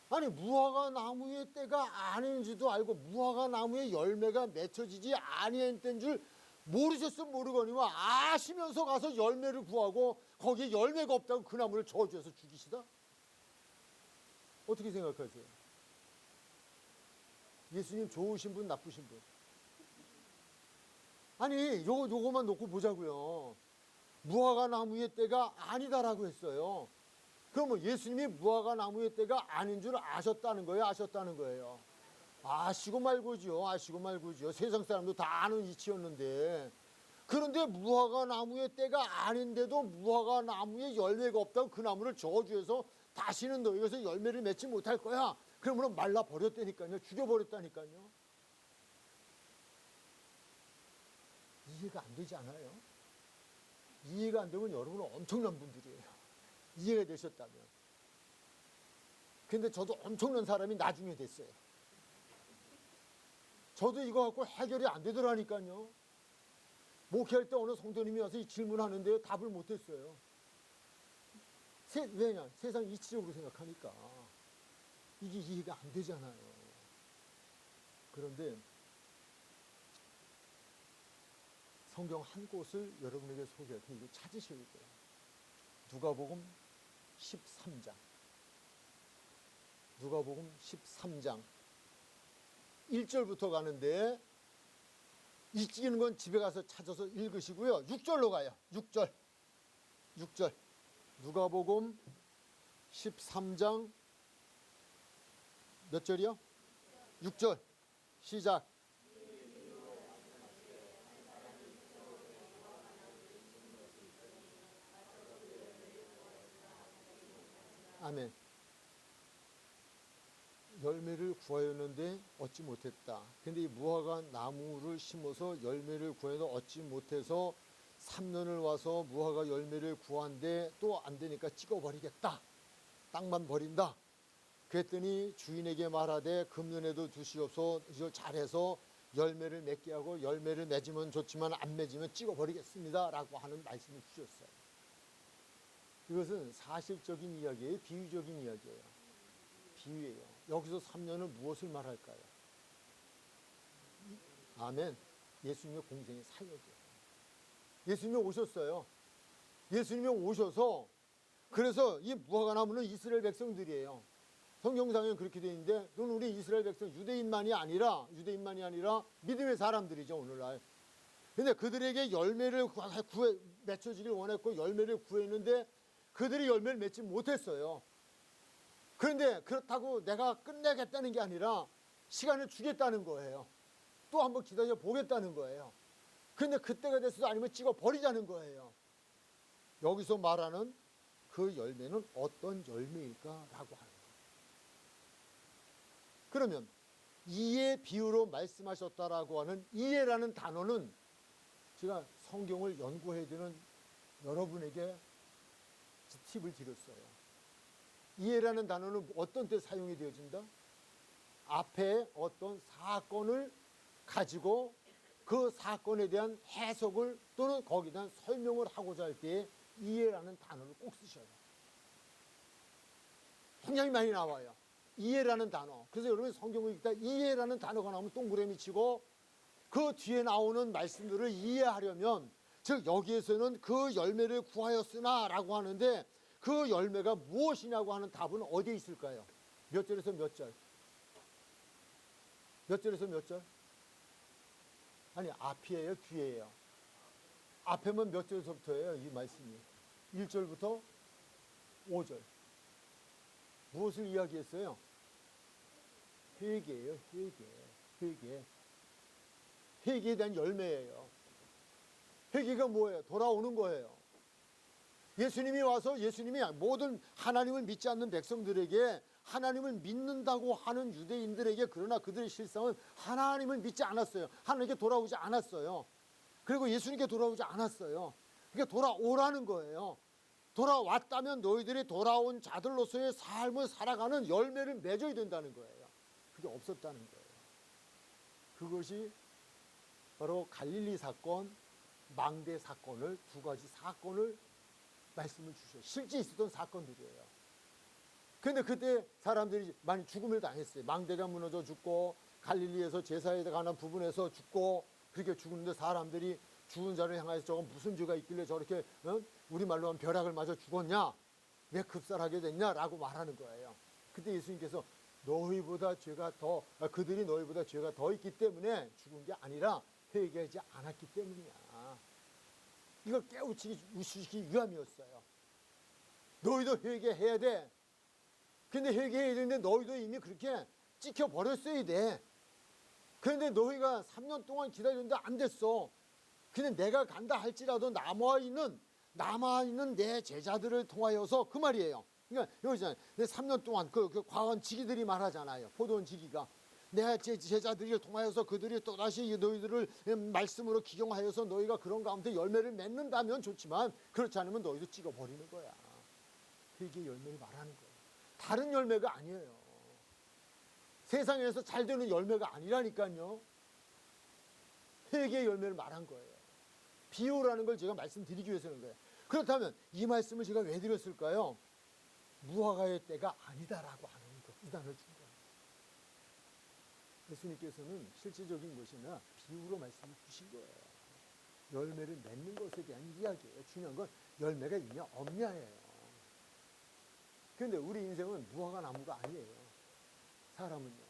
아니, 무화과 나무의 때가 아닌지도 알고 무화과 나무의 열매가 맺혀지지 아니한 때인 줄 모르셨으면 모르거니와 아시면서 가서 열매를 구하고 거기에 열매가 없다고 그 나무를 저주해서 죽이시다? 어떻게 생각하세요? 예수님 좋으신 분, 나쁘신 분? 아니, 요거만 놓고 보자고요. 무화과 나무의 때가 아니다라고 했어요. 그러면 예수님이 무화과 나무의 때가 아닌 줄 아셨다는 거예요? 아셨다는 거예요? 아시고 말고죠. 아시고 말고죠. 세상 사람도 다 아는 이치였는데. 그런데 무화과 나무의 때가 아닌데도 무화과 나무에 열매가 없다고 그 나무를 저주해서 다시는 너희에서 열매를 맺지 못할 거야. 그러면 말라버렸다니까요. 죽여버렸다니까요. 이해가 안 되지 않아요? 이해가 안 되면 여러분은 엄청난 분들이에요. 이해가 되셨다면. 근데 저도 엄청난 사람이 나중에 됐어요. 저도 이거 갖고 해결이 안 되더라니까요. 목회할 때 어느 성도님이 와서 이 질문하는데 답을 못했어요. 왜냐? 세상 이치적으로 생각하니까. 이게 이해가 안 되잖아요. 그런데 성경 한 곳을 여러분에게 소개할 테니 이거 찾으셔야 돼요. 누가복음 13장. 누가복음 13장 1절부터 가는데 읽기는 건 집에 가서 찾아서 읽으시고요. 6절로 가요. 6절. 누가복음 13장 몇 절이요? 6절. 시작. 아멘. 열매를 구하였는데 얻지 못했다. 근데 이 무화과 나무를 심어서 열매를 구해도 얻지 못해서 3년을 와서 무화과 열매를 구한데 또 안 되니까 찍어버리겠다. 땅만 버린다. 그랬더니 주인에게 말하되 금년에도 두시옵소서. 이걸 잘해서 열매를 맺게 하고 열매를 맺으면 좋지만 안 맺으면 찍어버리겠습니다 라고 하는 말씀을 주셨어요. 이것은 사실적인 이야기예요, 비유적인 이야기예요. 비유예요. 여기서 3년은 무엇을 말할까요? 아멘. 예수님의 공생의 사역이에요. 예수님이 오셨어요. 예수님이 오셔서 그래서 이 무화과나무는 이스라엘 백성들이에요. 성경상에는 그렇게 되어 있는데 너는 우리 이스라엘 백성 유대인만이 아니라 믿음의 사람들이죠 오늘날. 근데 그들에게 열매를 맺혀지길 원했고 열매를 구했는데 그들이 열매를 맺지 못했어요. 그런데 그렇다고 내가 끝내겠다는 게 아니라 시간을 주겠다는 거예요. 또 한번 기다려 보겠다는 거예요. 그런데 그때가 됐어도 아니면 찍어 버리자는 거예요. 여기서 말하는 그 열매는 어떤 열매일까라고 하는 거예요. 그러면 이해 비유로 말씀하셨다라고 하는 이해라는 단어는 제가 성경을 연구해야 되는 여러분에게 팁을 드렸어요. 이해라는 단어는 어떤 때 사용이 되어진다? 앞에 어떤 사건을 가지고 그 사건에 대한 해석을 또는 거기에 대한 설명을 하고자 할 때에 이해라는 단어를 꼭 쓰셔요. 굉장히 많이 나와요. 이해라는 단어. 그래서 여러분 성경을 읽다 이해라는 단어가 나오면 동그라미 치고 그 뒤에 나오는 말씀들을 이해하려면 즉 여기에서는 그 열매를 구하였으나 라고 하는데 그 열매가 무엇이냐고 하는 답은 어디에 있을까요? 몇 절에서 몇 절? 몇 절에서 몇 절? 아니 앞이에요 뒤에요? 앞에면 몇 절에서부터예요 이 말씀이? 1절부터 5절. 무엇을 이야기했어요? 회개예요. 회개. 회개에 대한 열매예요. 회개가 뭐예요? 돌아오는 거예요. 예수님이 와서 예수님이 모든 하나님을 믿지 않는 백성들에게 하나님을 믿는다고 하는 유대인들에게 그러나 그들의 실상은 하나님을 믿지 않았어요. 하나님께 돌아오지 않았어요. 그리고 예수님께 돌아오지 않았어요. 그러니까 돌아오라는 거예요. 돌아왔다면 너희들이 돌아온 자들로서의 삶을 살아가는 열매를 맺어야 된다는 거예요. 그게 없었다는 거예요. 그것이 바로 갈릴리 사건, 망대 사건을 두 가지 사건을 말씀을 주셔요. 실제 있었던 사건들이에요. 그런데 그때 사람들이 많이 죽음을 당했어요. 망대가 무너져 죽고 갈릴리에서 제사에 관한 부분에서 죽고 그렇게 죽는데 사람들이 죽은 자를 향해서 저건 무슨 죄가 있길래 저렇게 우리말로 하면 벼락을 맞아 죽었냐? 왜 급살하게 됐냐라고 말하는 거예요. 그때 예수님께서 그들이 너희보다 죄가 더 있기 때문에 죽은 게 아니라 회개하지 않았기 때문이야. 이걸 깨우치기 위함이었어요. 너희도 회개해야 돼. 근데 회개해야 되는데 너희도 이미 그렇게 찍혀버렸어야 돼. 그런데 너희가 3년 동안 기다렸는데 안 됐어. 근데 내가 간다 할지라도 남아있는 내 제자들을 통하여서 그 말이에요. 그러니까 여기 있잖아요. 3년 동안 그 과원 지기들이 말하잖아요. 포도원 지기가. 내 제자들을 통하여서 그들이 또다시 너희들을 말씀으로 기용하여서 너희가 그런 가운데 열매를 맺는다면 좋지만 그렇지 않으면 너희도 찍어버리는 거야. 회개의 열매를 말하는 거예요. 다른 열매가 아니에요. 세상에서 잘 되는 열매가 아니라니까요. 회개의 열매를 말한 거예요. 비유라는 걸 제가 말씀드리기 위해서 그런 거예요. 그렇다면 이 말씀을 제가 왜 드렸을까요? 무화과의 때가 아니다라고 하는 거, 이 단어를 준 거예요. 예수님께서는 실질적인 것이나 비유로 말씀을 주신 거예요. 열매를 맺는 것에 대한 이야기예요. 중요한 건 열매가 있냐 없냐예요. 그런데 우리 인생은 무화과 나무가 아니에요. 사람은요.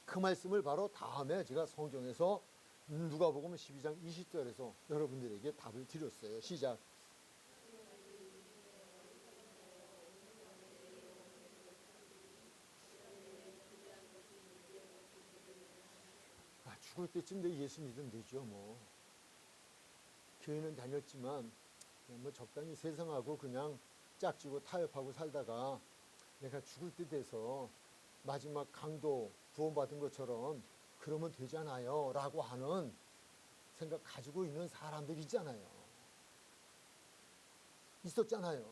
그 말씀을 바로 다음에 제가 성경에서 누가복음 12장 20절에서 여러분들에게 답을 드렸어요. 시작. 죽을 때쯤 내 예수 믿으면 되죠, 뭐. 교회는 다녔지만, 뭐 적당히 세상하고 그냥 짝지고 타협하고 살다가 내가 죽을 때 돼서 마지막 강도 구원받은 것처럼 그러면 되잖아요. 라고 하는 생각 가지고 있는 사람들 있잖아요. 있었잖아요.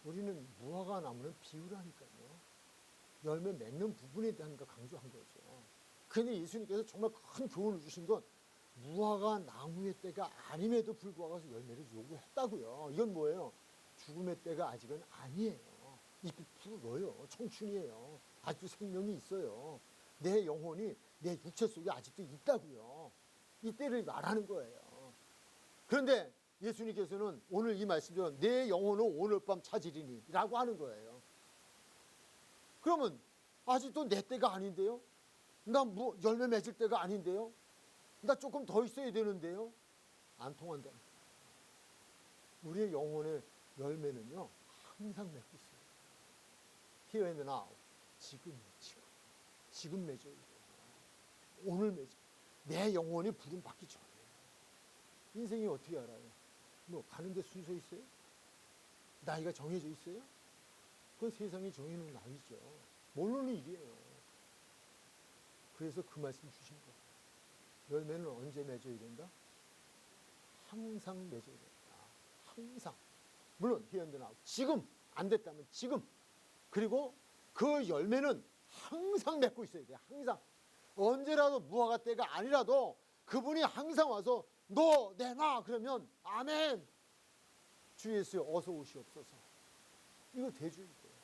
우리는 무화과 나무는 비유라니까요. 열매 맺는 부분에 대한 걸 강조한 거죠. 그런데 예수님께서 정말 큰 교훈을 주신 건 무화과 나무의 때가 아님에도 불구하고 열매를 요구했다고요. 이건 뭐예요? 죽음의 때가 아직은 아니에요. 잎이 푸르러요. 청춘이에요. 아직도 생명이 있어요. 내 영혼이 내 육체 속에 아직도 있다고요. 이 때를 말하는 거예요. 그런데 예수님께서는 오늘 이 말씀대로 내 영혼은 오늘 밤 찾으리니 라고 하는 거예요. 그러면 아직도 내 때가 아닌데요? 나 뭐 열매 맺을 때가 아닌데요? 나 조금 더 있어야 되는데요? 안 통한다. 우리의 영혼의 열매는요, 항상 맺고 있어요. Here and now. 지금 맺어야 돼요. 오늘 맺어. 내 영혼이 부름 받기 전에. 인생이 어떻게 알아요? 뭐 가는데 순서 있어요? 나이가 정해져 있어요? 그건 세상이 정해놓은 나이죠. 모르는 일이에요. 그래서 그 말씀 주신 거예요. 열매는 언제 맺어야 된다? 항상 맺어야 된다. 항상. 물론 here and now. 지금 안 됐다면 지금. 그리고 그 열매는 항상 맺고 있어야 돼요. 항상. 언제라도 무화과 때가 아니라도 그분이 항상 와서 너 내놔 그러면 아멘. 주 예수여 어서 오시옵소서. 이거 대주일 거예요.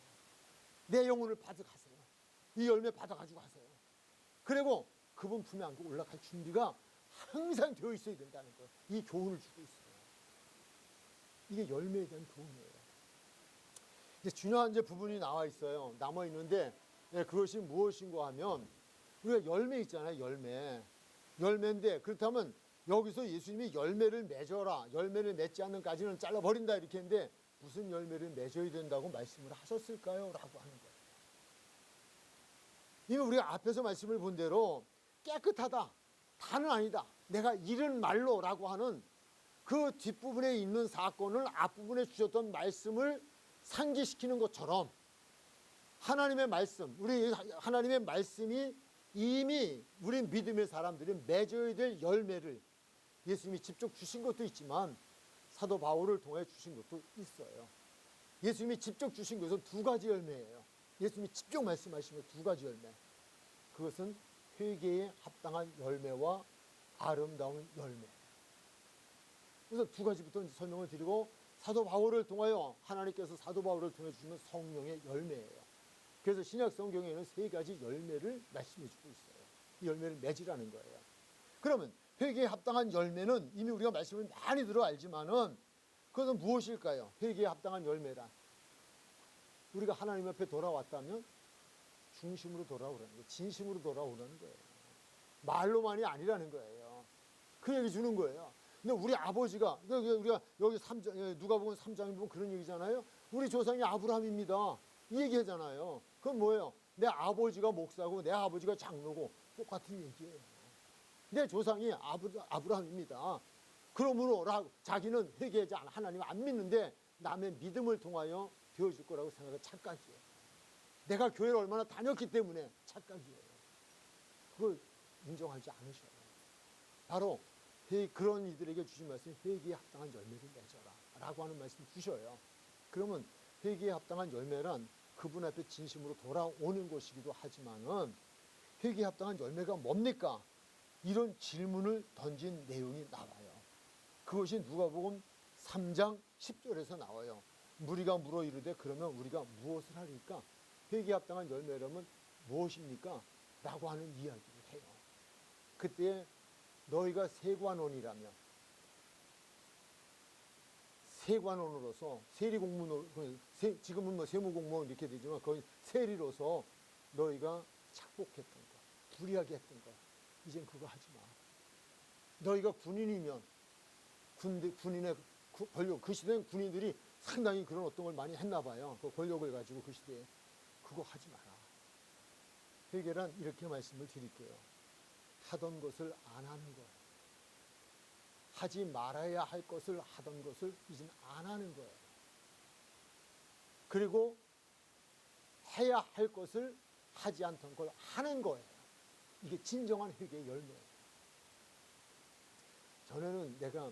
내 영혼을 받아가세요. 이 열매 받아가지고 가세요. 그리고 그분 품에 안고 올라갈 준비가 항상 되어 있어야 된다는 거예요. 이 교훈을 주고 있어요. 이게 열매에 대한 교훈이에요. 이제 중요한 부분이 나와 있어요. 남아 있는데 그것이 무엇인가 하면 우리가 열매 있잖아요. 열매인데 그렇다면 여기서 예수님이 열매를 맺어라. 열매를 맺지 않는까지는 잘라버린다 이렇게 했는데 무슨 열매를 맺어야 된다고 말씀을 하셨을까요? 라고 하는 거예요. 이미 우리가 앞에서 말씀을 본 대로 깨끗하다. 다는 아니다. 내가 이른 말로 라고 하는 그 뒷부분에 있는 사건을 앞부분에 주셨던 말씀을 상기시키는 것처럼 하나님의 말씀, 우리 하나님의 말씀이 이미 우리 믿음의 사람들이 맺어야 될 열매를 예수님이 직접 주신 것도 있지만 사도 바울을 통해 주신 것도 있어요. 예수님이 직접 주신 것은 두 가지 열매예요. 예수님이 직접 말씀하신 것 두 가지 열매. 그것은 회개에 합당한 열매와 아름다운 열매. 그래서 두 가지부터 이제 설명을 드리고 사도 바울을 통하여 하나님께서 사도 바울을 통해 주시는 성령의 열매예요. 그래서 신약 성경에는 세 가지 열매를 말씀해 주고 있어요. 이 열매를 맺으라는 거예요. 그러면 회개에 합당한 열매는 이미 우리가 말씀을 많이 들어 알지만은 그것은 무엇일까요? 회개에 합당한 열매란 우리가 하나님 앞에 돌아왔다면 중심으로 돌아오라는 거예요. 진심으로 돌아오라는 거예요. 말로만이 아니라는 거예요. 그 얘기 주는 거예요. 근데 우리 아버지가 우리가 여기 누가복음 3장에 보면 그런 얘기잖아요. 우리 조상이 아브라함입니다. 이 얘기하잖아요. 그건 뭐예요? 내 아버지가 목사고 내 아버지가 장로고 똑같은 얘기예요. 내 조상이 아브라함입니다. 그러므로 자기는 회개하지 않아 하나님 안 믿는데 남의 믿음을 통하여 되어줄 거라고 생각하는 착각이에요. 내가 교회를 얼마나 다녔기 때문에 착각이에요. 그걸 인정하지 않으셔요. 바로 그런 이들에게 주신 말씀이 회개에 합당한 열매를 맺어라 라고 하는 말씀 주셔요. 그러면 회개에 합당한 열매란 그분 앞에 진심으로 돌아오는 것이기도 하지만은 회개에 합당한 열매가 뭡니까? 이런 질문을 던진 내용이 나와요. 그것이 누가복음 3장 10절에서 나와요. 무리가 물어 이르되 그러면 우리가 무엇을 하리까? 회개에 합당한 열매라면 무엇입니까? 라고 하는 이야기를 해요. 그때 너희가 세관원이라면 세관원으로서 세리공무원, 지금은 뭐 세무공무원 이렇게 되지만 거의 세리로서 너희가 착복했던 거, 불의하게 했던 거, 이젠 그거 하지 마. 너희가 군인이면 군인의 권력, 그 시대엔 군인들이 상당히 그런 어떤 걸 많이 했나 봐요. 그 권력을 가지고 그 시대에 그거 하지 마라. 회개란 이렇게 말씀을 드릴게요. 하던 것을 안 하는 거예요. 하지 말아야 할 것을 하던 것을 이젠 안 하는 거예요. 그리고 해야 할 것을 하지 않던 걸 하는 거예요. 이게 진정한 회개의 열매예요. 전에는 내가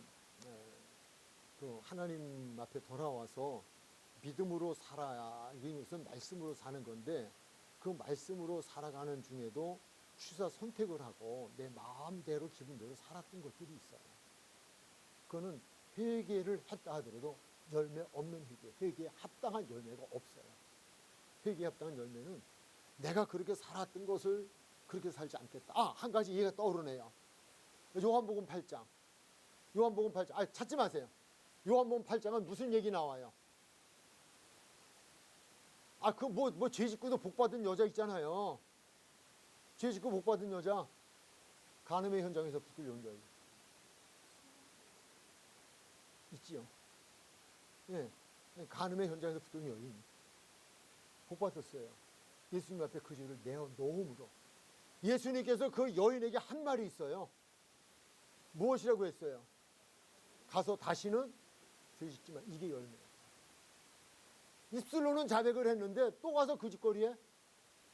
그 하나님 앞에 돌아와서 믿음으로 살아야 이게 무슨 말씀으로 사는 건데 그 말씀으로 살아가는 중에도 취사 선택을 하고 내 마음대로 기분대로 살았던 것들이 있어요. 그거는 회개를 했다 하더라도 열매 없는 회개에 합당한 열매가 없어요. 회개에 합당한 열매는 내가 그렇게 살았던 것을 그렇게 살지 않겠다. 한 가지 이해가 떠오르네요. 요한복음 8장. 요한복음 8장. 찾지 마세요. 요한복음 8장은 무슨 얘기 나와요? 죄 짓고도 복 받은 여자 있잖아요. 죄 짓고 복 받은 여자. 간음의 현장에서 붙들려온 여인. 있지요. 예. 간음의 현장에서 붙들린 여인. 복 받았어요. 예수님 앞에 그 죄를 내어 놓음으로. 예수님께서 그 여인에게 한 말이 있어요. 무엇이라고 했어요? 가서 다시는 죄 짓지 마. 이게 열매예요. 입술로는 자백을 했는데 또 가서 그 짓거리에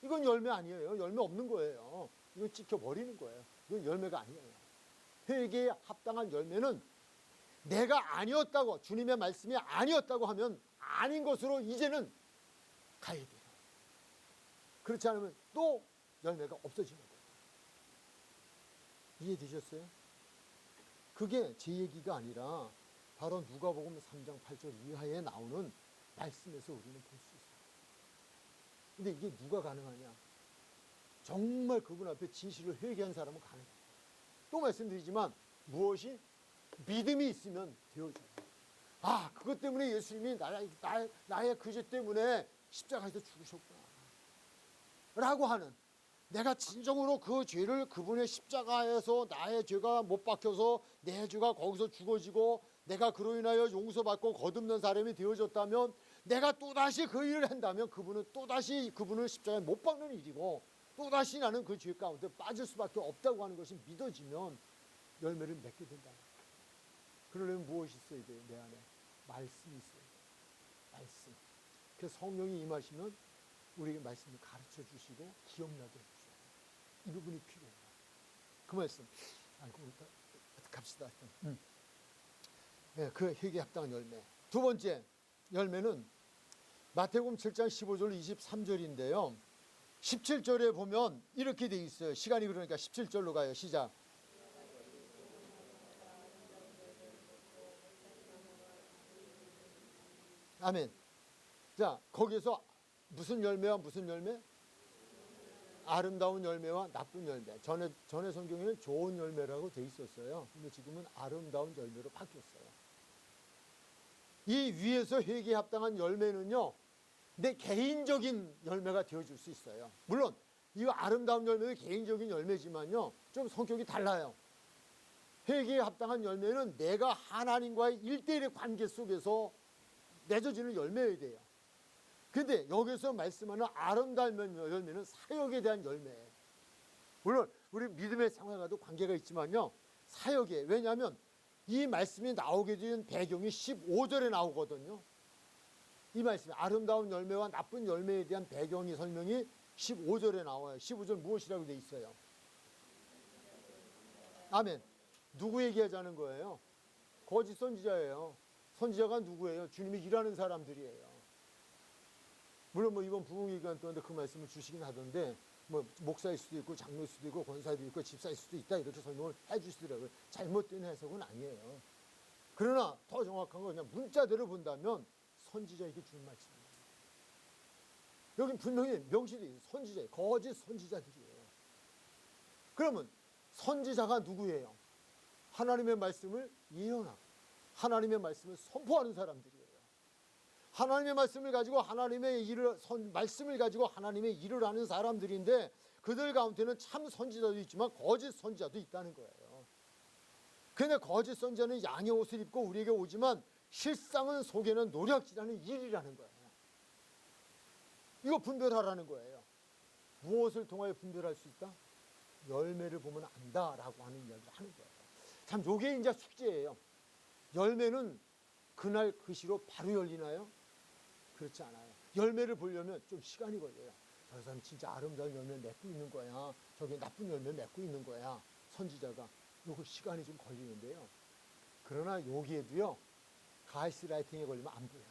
이건 열매 아니에요. 열매 없는 거예요. 이건 찍혀버리는 거예요. 이건 열매가 아니에요. 회개에 합당한 열매는 내가 아니었다고, 주님의 말씀이 아니었다고 하면 아닌 것으로 이제는 가야 돼요. 그렇지 않으면 또 열매가 없어지는 거예요. 이해되셨어요? 그게 제 얘기가 아니라 바로 누가복음 3장 8절 이하에 나오는 말씀에서 우리는 볼 수 있어요. 근데 이게 누가 가능하냐? 정말 그분 앞에 진실을 회개한 사람은 가능해요. 또 말씀드리지만 무엇이? 믿음이 있으면 되어져요. 그것 때문에 예수님이 나의 그 죄 때문에 십자가에서 죽으셨구나 라고 하는, 내가 진정으로 그 죄를 그분의 십자가에서 나의 죄가 못 박혀서 내 죄가 거기서 죽어지고 내가 그로 인하여 용서받고 거듭난 사람이 되어졌다면, 내가 또다시 그 일을 한다면 그분은 또다시 그분을 십자가에 못 박는 일이고 또다시 나는 그 죄 가운데 빠질 수밖에 없다고 하는 것이 믿어지면 열매를 맺게 된다. 그러려면 무엇이 있어야 돼요? 내 안에 말씀이 있어야 돼요. 말씀. 그래서 성령이 임하시면 우리에게 말씀을 가르쳐 주시고 기억나게 해주셔요. 이 부분이 필요해요. 그 말씀. 갑시다. 네, 그 회개에 합당한 열매. 두 번째 열매는 마태복음 7장 15절 23절인데요. 17절에 보면 이렇게 돼 있어요. 시간이 그러니까 17절로 가요. 시작. 아멘. 자, 거기서 무슨 열매와 무슨 열매? 아름다운 열매와 나쁜 열매. 전에 성경에는 좋은 열매라고 돼 있었어요. 근데 지금은 아름다운 열매로 바뀌었어요. 이 위에서 회개에 합당한 열매는요, 내 개인적인 열매가 되어줄 수 있어요. 물론 이 아름다운 열매는 개인적인 열매지만요, 좀 성격이 달라요. 회개에 합당한 열매는 내가 하나님과의 1대1의 관계 속에서 맺어지는 열매여야 돼요. 근데 여기서 말씀하는 아름다운 열매는 사역에 대한 열매예요. 물론 우리 믿음의 생활과도 관계가 있지만요, 사역에, 왜냐하면 이 말씀이 나오게 된 배경이 15절에 나오거든요. 이 말씀이 아름다운 열매와 나쁜 열매에 대한 배경이 설명이 15절에 나와요. 15절 무엇이라고 돼 있어요? 아멘. 누구 얘기하자는 거예요? 거짓 선지자예요. 선지자가 누구예요? 주님이 일하는 사람들이에요. 물론 이번 부흥 기간 동안에 그 말씀을 주시긴 하던데, 목사일 수도 있고 장로일 수도 있고 권사도 있고 집사일 수도 있다, 이렇게 설명을 해주시더라고요. 잘못된 해석은 아니에요. 그러나 더 정확한 건 그냥 문자대로 본다면 선지자에게 준 말씀이에요. 여기 분명히 명시되어 있어요. 선지자예요. 거짓 선지자들이에요. 그러면 선지자가 누구예요? 하나님의 말씀을 예언하고 하나님의 말씀을 선포하는 사람들이에요. 하나님의 말씀을 가지고 말씀을 가지고 하나님의 일을 하는 사람들인데, 그들 가운데는 참 선지자도 있지만 거짓 선지자도 있다는 거예요. 그런데 거짓 선지자는 양의 옷을 입고 우리에게 오지만 실상은 속에는 노략질하는 일이라는 거예요. 이거 분별하라는 거예요. 무엇을 통하여 분별할 수 있다? 열매를 보면 안다라고 하는 이야기를 하는 거예요. 참 이게 이제 숙제예요. 열매는 그날 그 시로 바로 열리나요? 그렇지 않아요. 열매를 보려면 좀 시간이 걸려요. 저 사람 진짜 아름다운 열매 맺고 있는 거야, 저게 나쁜 열매 맺고 있는 거야, 선지자가. 요거 시간이 좀 걸리는데요. 그러나 여기에도요, 가이스라이팅에 걸리면 안 보여요.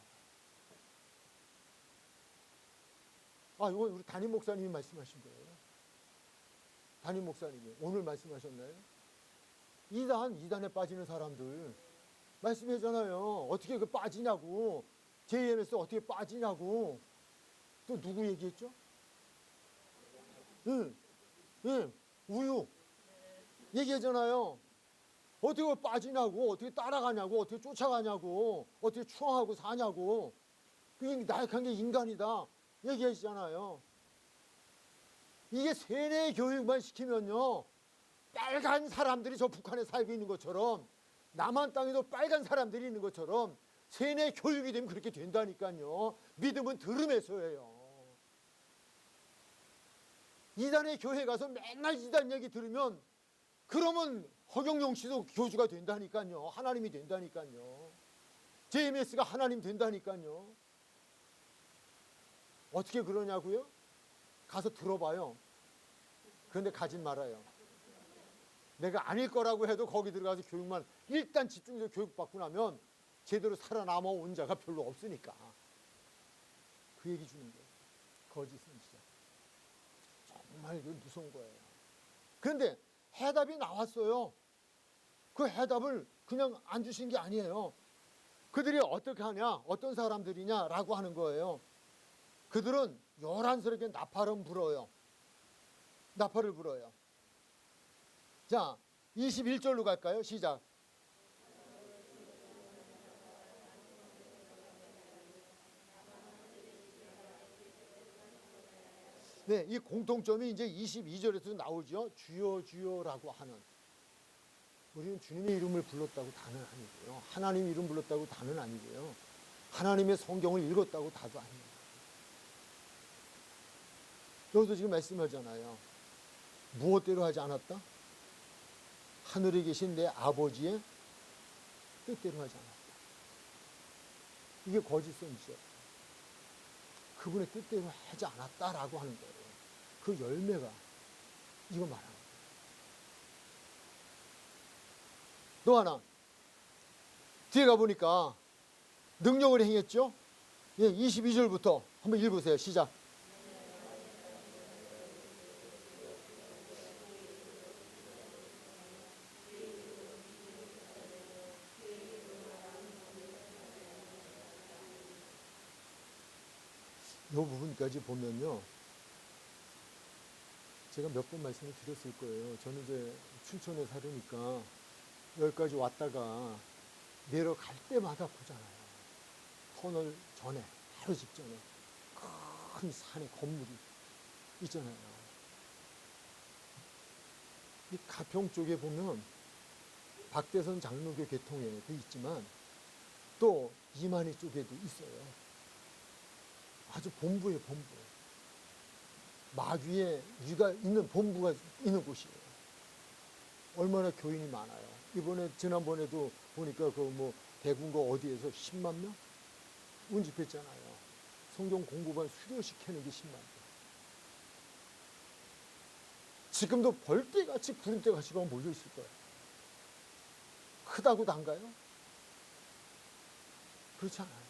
이건 우리 담임 목사님이 말씀하신 거예요. 담임 목사님이 오늘 말씀하셨나요? 이단에 빠지는 사람들 말씀하잖아요. 어떻게 그 빠지냐고. JMS 어떻게 빠지냐고. 또 누구 얘기했죠? 응, 응, 우유 얘기하잖아요. 어떻게 빠지냐고, 어떻게 따라가냐고, 어떻게 쫓아가냐고, 어떻게 추앙하고 사냐고. 그게 나약한 게 인간이다 얘기하시잖아요. 이게 세뇌 교육만 시키면요, 빨간 사람들이 저 북한에 살고 있는 것처럼, 남한 땅에도 빨간 사람들이 있는 것처럼 세뇌 교육이 되면 그렇게 된다니까요. 믿음은 들음에서예요. 이단의 교회 가서 맨날 이단 얘기 들으면 그러면 허경영 씨도 교주가 된다니까요. 하나님이 된다니까요. JMS가 하나님 된다니까요. 어떻게 그러냐고요? 가서 들어봐요. 그런데 가진 말아요. 내가 아닐 거라고 해도 거기 들어가서 교육만 일단 집중해서 교육받고 나면 제대로 살아남아 온 자가 별로 없으니까. 그 얘기 주는 거예요. 거짓은 진짜. 정말 이거 무서운 거예요. 그런데 해답이 나왔어요. 그 해답을 그냥 안 주신 게 아니에요. 그들이 어떻게 하냐, 어떤 사람들이냐라고 하는 거예요. 그들은 요란스럽게 나팔은 불어요. 나팔을 불어요. 자, 21절로 갈까요? 시작. 네, 이 공통점이 이제 22절에서 나오죠. 주여 주여라고 하는. 우리는 주님의 이름을 불렀다고 다는 아니고요. 하나님 이름 불렀다고 다는 아니고요. 하나님의 성경을 읽었다고 다도 아니에요. 여기서 지금 말씀하잖아요. 무엇대로 하지 않았다? 하늘에 계신 내 아버지의 뜻대로 하지 않았다. 이게 거짓선지죠. 그분의 뜻대로 하지 않았다라고 하는 거예요. 그 열매가 이거 말하는 거예요. 또 하나, 뒤에 가보니까 능력을 행했죠. 예, 22절부터 한번 읽으세요. 시작. 이 부분까지 보면요, 제가 몇 번 말씀을 드렸을 거예요. 저는 이제 춘천에 살으니까 여기까지 왔다가 내려갈 때마다 보잖아요. 터널 전에, 바로 직전에 큰 산에 건물이 있잖아요. 이 가평 쪽에 보면 박대선 장로교 계통에도 있지만 또 이만희 쪽에도 있어요. 아주 본부예요, 본부. 마귀의 위가 있는 본부가 있는 곳이에요. 얼마나 교인이 많아요. 지난번에도 보니까 대구인가 어디에서 10만 명? 운집했잖아요. 성경 공부반 수료시키는 게 10만 명. 지금도 벌떼같이 구름대같이 몰려 있을 거예요. 크다고 단가요? 그렇지 않아요.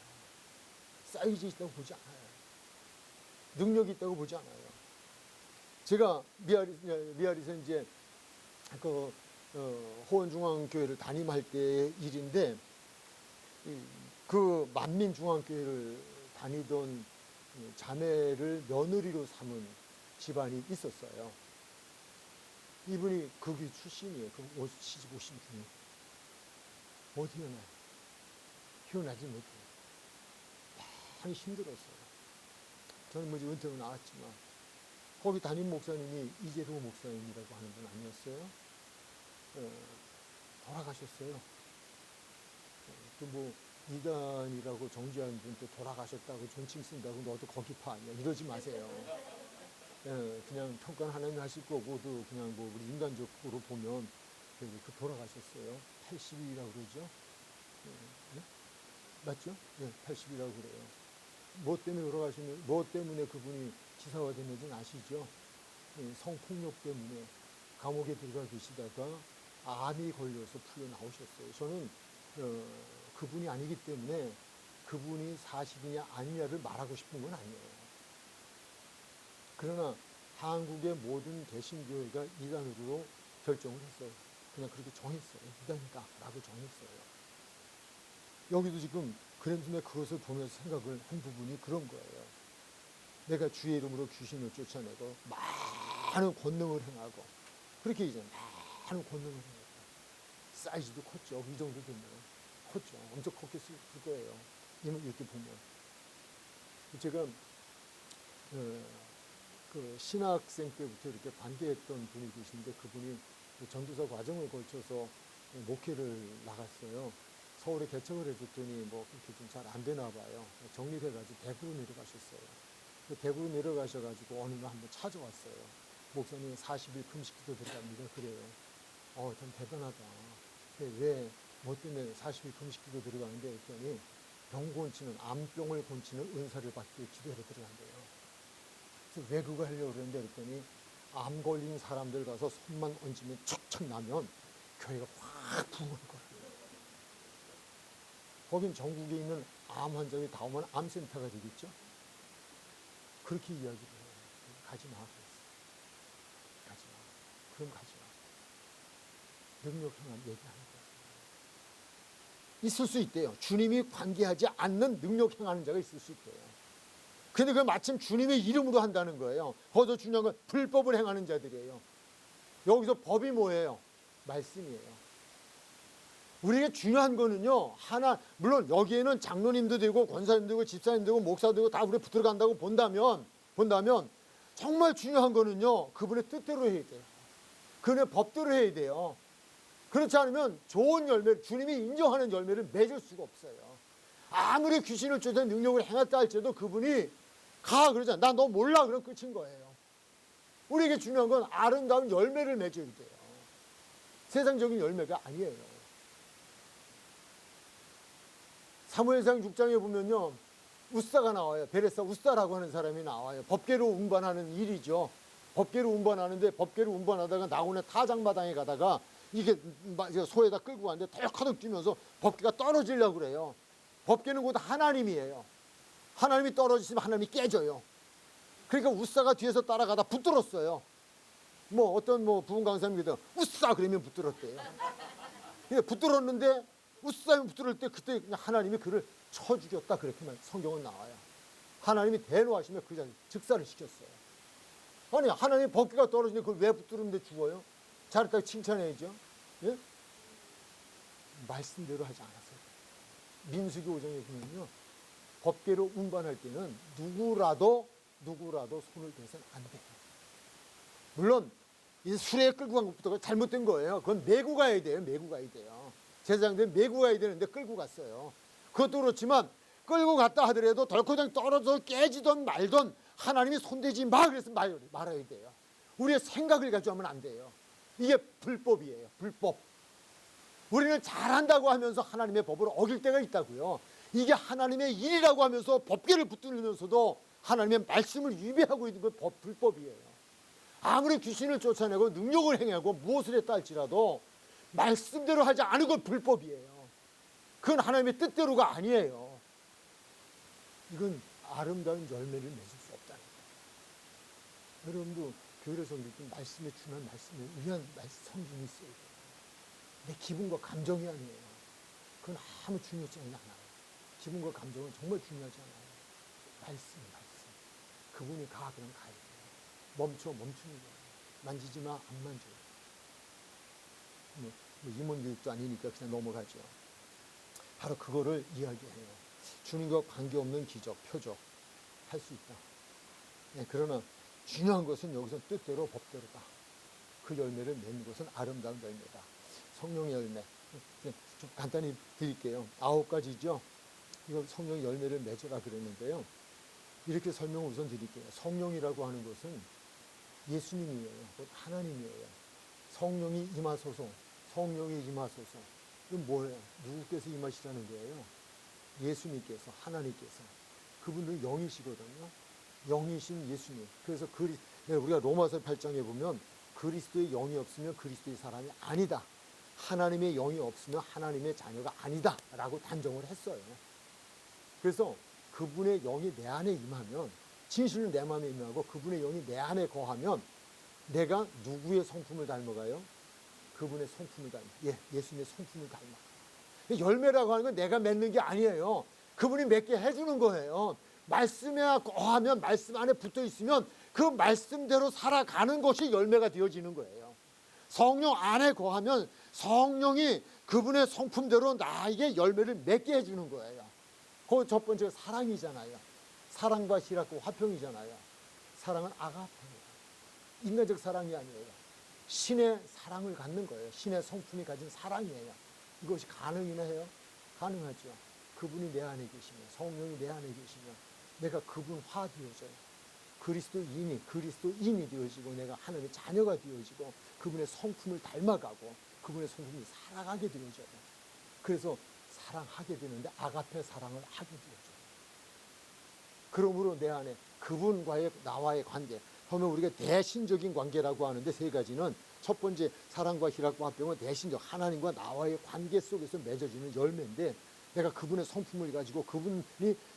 사이즈 있다고 보지 않아요. 능력이 있다고 보지 않아요. 제가 미아리에서 이제 호원중앙교회를 담임할 때의 일인데, 그 만민중앙교회를 다니던 자매를 며느리로 삼은 집안이 있었어요. 이분이 거기 출신이에요. 시집 오신 분이. 못 태어나요. 태어나지 못해요. 많이 힘들었어요. 저는 이제 은퇴로 나왔지만, 거기 담임 목사님이 이재도 목사님이라고 하는 분 아니었어요? 돌아가셨어요. 또 이단이라고 정지한 분 또 돌아가셨다고 존칭 쓴다고 너도 거기 파 아니야. 이러지 마세요. 그냥 평가는 하나님 하실 거고, 또 그냥 우리 인간적으로 보면 그 돌아가셨어요. 80이라고 그러죠. 네? 맞죠? 네, 80이라고 그래요. 뭐 때문에 그분이 기사화됐는지는 아시죠? 성폭력 때문에 감옥에 들어가 계시다가 암이 걸려서 풀려 나오셨어요. 저는 그분이 아니기 때문에 그분이 사실이냐 아니냐를 말하고 싶은 건 아니에요. 그러나 한국의 모든 개신교회가 이단으로 결정을 했어요. 그냥 그렇게 정했어요. 이단이다라고 정했어요. 여기도 지금 그랜슨의 그것을 보면서 생각을 한 부분이 그런 거예요. 내가 주의 이름으로 귀신을 쫓아내고 많은 권능을 행하고, 그렇게 이제 많은 권능을 행하고, 사이즈도 컸죠. 이 정도 되면 컸죠. 엄청 컸겠을 거예요. 이렇게 보면. 제가 그 신학생 때부터 이렇게 반대했던 분이 계신데, 그분이 전도사 과정을 거쳐서 목회를 나갔어요. 서울에 개척을 해줬더니 뭐 그렇게 좀 잘 안 되나 봐요. 정리돼가지고 대구로 내려가셨어요. 대구로 내려가셔가지고 어느 날 한번 찾아왔어요. 목사님 40일 금식기도 들어갑니다. 그래요. 참 대단하다. 왜, 뭐 때문에 40일 금식기도 들어가는데 했더니 병 고치는, 암병을 고치는 은사를 받기 기도하러 들어간대요. 그래서 왜 그거 하려고 그러는데 그랬더니 암 걸린 사람들 가서 손만 얹으면 척척 나면 교회가 확 부흥할 거예요. 거긴 전국에 있는 암 환자들이 다 오면 암센터가 되겠죠. 그렇게 이야기를 해요. 가지 마. 가지 마. 그럼 가지 마. 능력행한 얘기하는 거예요. 있을 수 있대요. 주님이 관계하지 않는 능력행하는 자가 있을 수 있대요. 근데 그걸 마침 주님의 이름으로 한다는 거예요. 거기서 중요한 건 불법을 행하는 자들이에요. 여기서 법이 뭐예요? 말씀이에요. 우리에게 중요한 거는요, 물론 여기에는 장로님도 되고 권사님도 되고 집사님도 되고 목사도 되고 다 우리 붙들어 간다고 본다면 정말 중요한 거는요, 그분의 뜻대로 해야 돼요. 그분의 법대로 해야 돼요. 그렇지 않으면 좋은 열매, 주님이 인정하는 열매를 맺을 수가 없어요. 아무리 귀신을 쫓아 능력을 행했다 할지라도 그분이 그러잖아. 나 너 몰라. 그럼 끝인 거예요. 우리에게 중요한 건 아름다운 열매를 맺어야 돼요. 세상적인 열매가 아니에요. 사무엘상 6장에 보면요, 웃사가 나와요. 베레사 웃사라고 하는 사람이 나와요. 법궤로 운반하는 일이죠. 법궤로 운반하는데 법궤로 운반하다가 나오는 타작마당에 가다가 이게 소에다 끌고 가는데 덜커덕 뛰면서 법궤가 떨어지려고 그래요. 법궤는 곧 하나님이에요. 하나님이 떨어지시면 하나님이 깨져요. 그러니까 웃사가 뒤에서 따라가다 붙들었어요. 어떤 부흥 강사님께서 웃사 그러면 붙들었대요. 붙들었는데 웃사면 붙들을 때 그때 하나님이 그를 쳐 죽였다, 그렇게만 성경은 나와요. 하나님이 대노하시며 그 자를 즉사를 시켰어요. 아니, 하나님이 법궤가 떨어지는데 그걸 왜 붙들었는데 죽어요? 잘했다고 칭찬해야죠. 예? 말씀대로 하지 않았어요. 민수기 5장에 보면요, 법궤로 운반할 때는 누구라도 손을 대서는 안 돼요. 물론 이 수레에 끌고 간 것부터가 잘못된 거예요. 그건 메고 가야 돼요. 제사장들은 메고 가야 되는데 끌고 갔어요. 그것도 그렇지만 끌고 갔다 하더라도 덜커덩 떨어져 깨지던 말던 하나님이 손대지 마 그래서 말아야 돼요. 우리의 생각을 가지고 하면 안 돼요. 이게 불법이에요. 불법. 우리는 잘한다고 하면서 하나님의 법을 어길 때가 있다고요. 이게 하나님의 일이라고 하면서 법궤를 붙들면서도 하나님의 말씀을 위배하고 있는 건 불법이에요. 아무리 귀신을 쫓아내고 능력을 행하고 무엇을 했다 할지라도 말씀대로 하지 않은 건 불법이에요. 그건 하나님의 뜻대로가 아니에요. 이건 아름다운 열매를 맺을 수 없다는 거예요. 여러분도 교회를 섬길 때 말씀에 준한 말씀에 의한 성경이 있어야 돼요. 내 기분과 감정이 아니에요. 그건 아무 중요하지 않아요. 기분과 감정은 정말 중요하지 않아요. 말씀. 그분이 그냥 가야 돼요. 멈추는 거예요. 만지지 마, 안 만져요. 임원 교육도 아니니까 그냥 넘어가죠. 바로 그거를 이야기해요. 주님과 관계없는 기적, 표적 할 수 있다. 네, 그러나 중요한 것은 여기서 뜻대로 법대로다. 그 열매를 맺는 것은 아름다운 열매다. 성령의 열매. 좀 간단히 드릴게요. 9가지죠. 이거 성령의 열매를 맺으라 그랬는데요. 이렇게 설명을 우선 드릴게요. 성령이라고 하는 것은 예수님이에요. 곧 하나님이에요. 성령이 임하소서. 성령이 임하소서. 이건 뭐예요? 누구께서 임하시라는 거예요? 예수님께서, 하나님께서. 그분들 영이시거든요. 영이신 예수님. 그래서 우리가 로마서 8장에 보면 그리스도의 영이 없으면 그리스도의 사람이 아니다. 하나님의 영이 없으면 하나님의 자녀가 아니다. 라고 단정을 했어요. 그래서 그분의 영이 내 안에 임하면 진실로 내 마음에 임하고 그분의 영이 내 안에 거하면 내가 누구의 성품을 닮아가요? 그분의 성품을 예수님의 성품을 닮아가요. 열매라고 하는 건 내가 맺는 게 아니에요. 그분이 맺게 해주는 거예요. 말씀에 거하면, 말씀 안에 붙어 있으면 그 말씀대로 살아가는 것이 열매가 되어지는 거예요. 성령 안에 거하면 성령이 그분의 성품대로 나에게 열매를 맺게 해주는 거예요. 그 첫 번째가 사랑이잖아요. 사랑과 희락과 화평이잖아요. 사랑은 아가페예요. 인간적 사랑이 아니에요. 신의 사랑을 갖는 거예요. 신의 성품이 가진 사랑이에요. 이것이 가능이나 해요? 가능하죠. 그분이 내 안에 계시면, 성령이 내 안에 계시면 내가 그분화 되어져요. 그리스도인이 되어지고 내가 하나님의 자녀가 되어지고 그분의 성품을 닮아가고 그분의 성품이 살아가게 되어져요. 그래서 사랑하게 되는데 아가페 사랑을 하게 되어져요. 그러므로 내 안에 그분과의 나와의 관계, 그러면 우리가 대신적인 관계라고 하는데 세 가지는 첫 번째 사랑과 희락과 화평은 대신적 하나님과 나와의 관계 속에서 맺어지는 열매인데 내가 그분의 성품을 가지고 그분이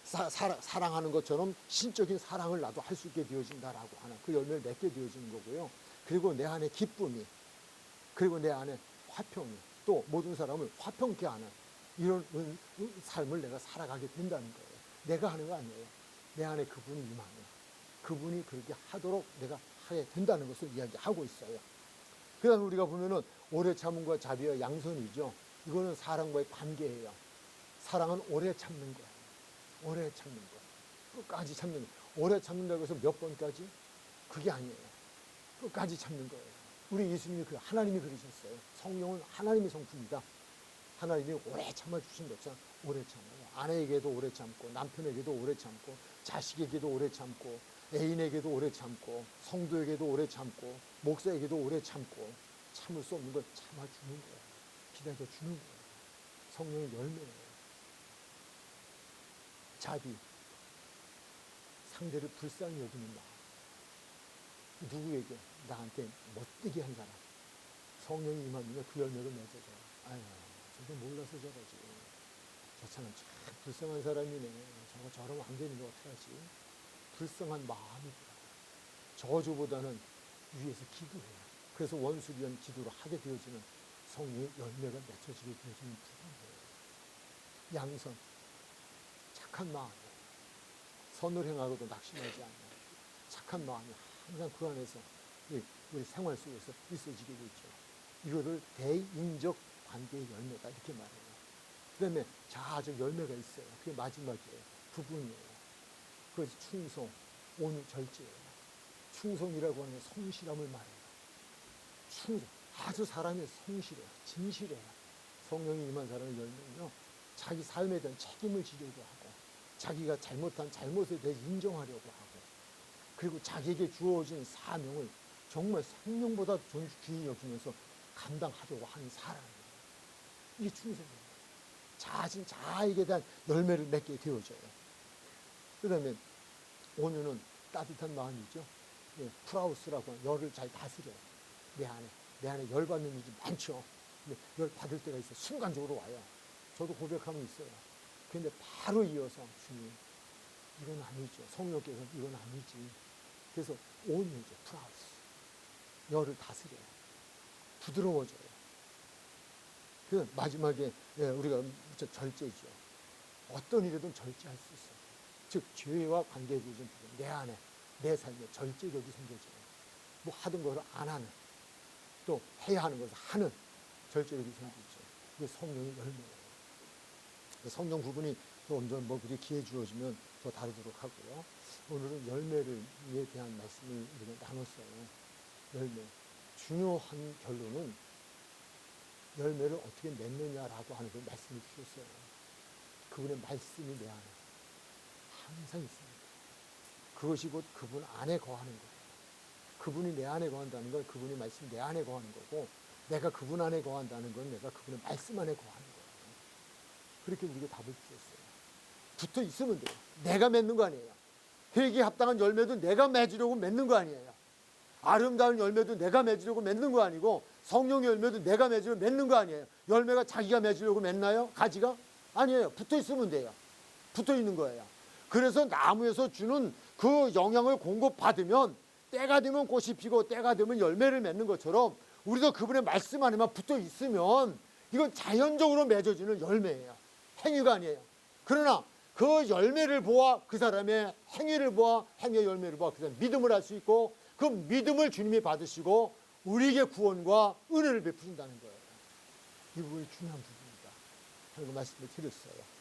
사랑하는 것처럼 신적인 사랑을 나도 할 수 있게 되어진다라고 하는 그 열매를 맺게 되어지는 거고요. 그리고 내 안에 기쁨이, 그리고 내 안에 화평이, 또 모든 사람을 화평케 하는 이런 삶을 내가 살아가게 된다는 거예요. 내가 하는 거 아니에요. 내 안에 그분이 임하면 그분이 그렇게 하도록 내가 하게 된다는 것을 이야기하고 있어요. 그 다음에 우리가 보면은 오래 참음과 자비와 양선이죠. 이거는 사랑과의 관계예요. 사랑은 오래 참는 거예요. 오래 참는 거예요. 끝까지 참는 거예요. 오래 참는다고 해서 몇 번까지? 그게 아니에요. 끝까지 참는 거예요. 우리 예수님이 하나님이 그러셨어요. 성령은 하나님의 성품이다. 하나님이 오래 참아주신 것처럼 오래 참아요. 아내에게도 오래 참고 남편에게도 오래 참고 자식에게도 오래 참고 애인에게도 오래 참고 성도에게도 오래 참고 목사에게도 오래 참고 참을 수 없는 걸 참아주는 거예요. 기다려주는 거예요. 성령의 열매예요. 자비, 상대를 불쌍히 여기는 마음. 누구에게? 나한테 못되게 한 사람. 성령이 임하면 그 열매를 맺어줘요. 아유, 저도 몰라서 저러지. 저 사람 참 불쌍한 사람이네. 저러면 안 되는데 어떡하지? 불쌍한 마음이 들어요. 저주보다는 위에서 기도해요. 그래서 원수를 위한 기도를 하게 되어지는 성령의 열매가 맺혀지게 되어지는 부분이에요. 양선, 착한 마음, 선을 행하고도 낙심하지 않는 착한 마음이 항상 그 안에서 우리 생활 속에서 있어지게 되죠. 이거를 대인적 관계의 열매다 이렇게 말해요. 그 다음에 자아적 열매가 있어요. 그게 마지막이에요. 부분이에요. 그것이 충성, 온유, 절제예요. 충성이라고 하는 건 성실함을 말해요. 충성, 아주 사람이 성실해요. 진실해요. 성령이 임한 사람의 열매는요. 자기 삶에 대한 책임을 지려고 하고 자기가 잘못한 잘못에 대해 인정하려고 하고 그리고 자기에게 주어진 사명을 정말 생명보다 귀히 여기면서 감당하려고 하는 사람이에요. 이게 충성이에요. 자신 자에게 대한 열매를 맺게 되어져요. 그 다음에 온유는 따뜻한 마음이죠. 예, 프라우스라고 하는 열을 잘 다스려요. 내 안에 열 받는 일이 많죠. 근데 열 받을 때가 있어요. 순간적으로 와요. 저도 고백하면 있어요. 근데 바로 이어서 주님, 이건 아니죠. 성령께서 이건 아니지. 그래서 온유죠. 프라우스. 열을 다스려요. 부드러워져요. 그 마지막에 우리가 절제죠. 어떤 일에든 절제할 수 있어요. 즉 죄와 관계에 대해서 내 안에 내 삶에 절제력이 생겨져요. 뭐 하던 것을 안 하는 또 해야 하는 것을 하는 절제력이 생기죠. 이게 성령의 열매예요. 성령 부분이 점점 우리 기회 주어지면 더 다루도록 하고요. 오늘은 열매에 대한 말씀을 우리가 나눴어요. 열매. 중요한 결론은 열매를 어떻게 맺느냐라고 하는 걸 말씀을 주셨어요. 그분의 말씀이 내 안에 항상 있습니다. 그것이 곧 그분 안에 거하는 거예요. 그분이 내 안에 거한다는 건 그분의 말씀이 내 안에 거하는 거고 내가 그분 안에 거한다는 건 내가 그분의 말씀 안에 거하는 거예요. 그렇게 우리가 답을 주셨어요. 붙어 있으면 돼요. 내가 맺는 거 아니에요. 회개에 합당한 열매도 내가 맺으려고 맺는 거 아니에요. 아름다운 열매도 내가 맺으려고 맺는 거 아니고 성령의 열매도 내가 맺으려고 맺는 거 아니에요. 열매가 자기가 맺으려고 맺나요? 가지가? 아니에요. 붙어 있으면 돼요. 붙어 있는 거예요. 그래서 나무에서 주는 그 영향을 공급받으면 때가 되면 꽃이 피고 때가 되면 열매를 맺는 것처럼 우리도 그분의 말씀 안에만 붙어 있으면 이건 자연적으로 맺어지는 열매예요. 행위가 아니에요. 그러나 그 열매를 보아 그 사람의 행위를 보아 행위의 열매를 보아 그 사람 믿음을 할 수 있고 그 믿음을 주님이 받으시고 우리에게 구원과 은혜를 베푸신다는 거예요. 이 부분이 중요한 부분입니다. 하는 말씀을 드렸어요.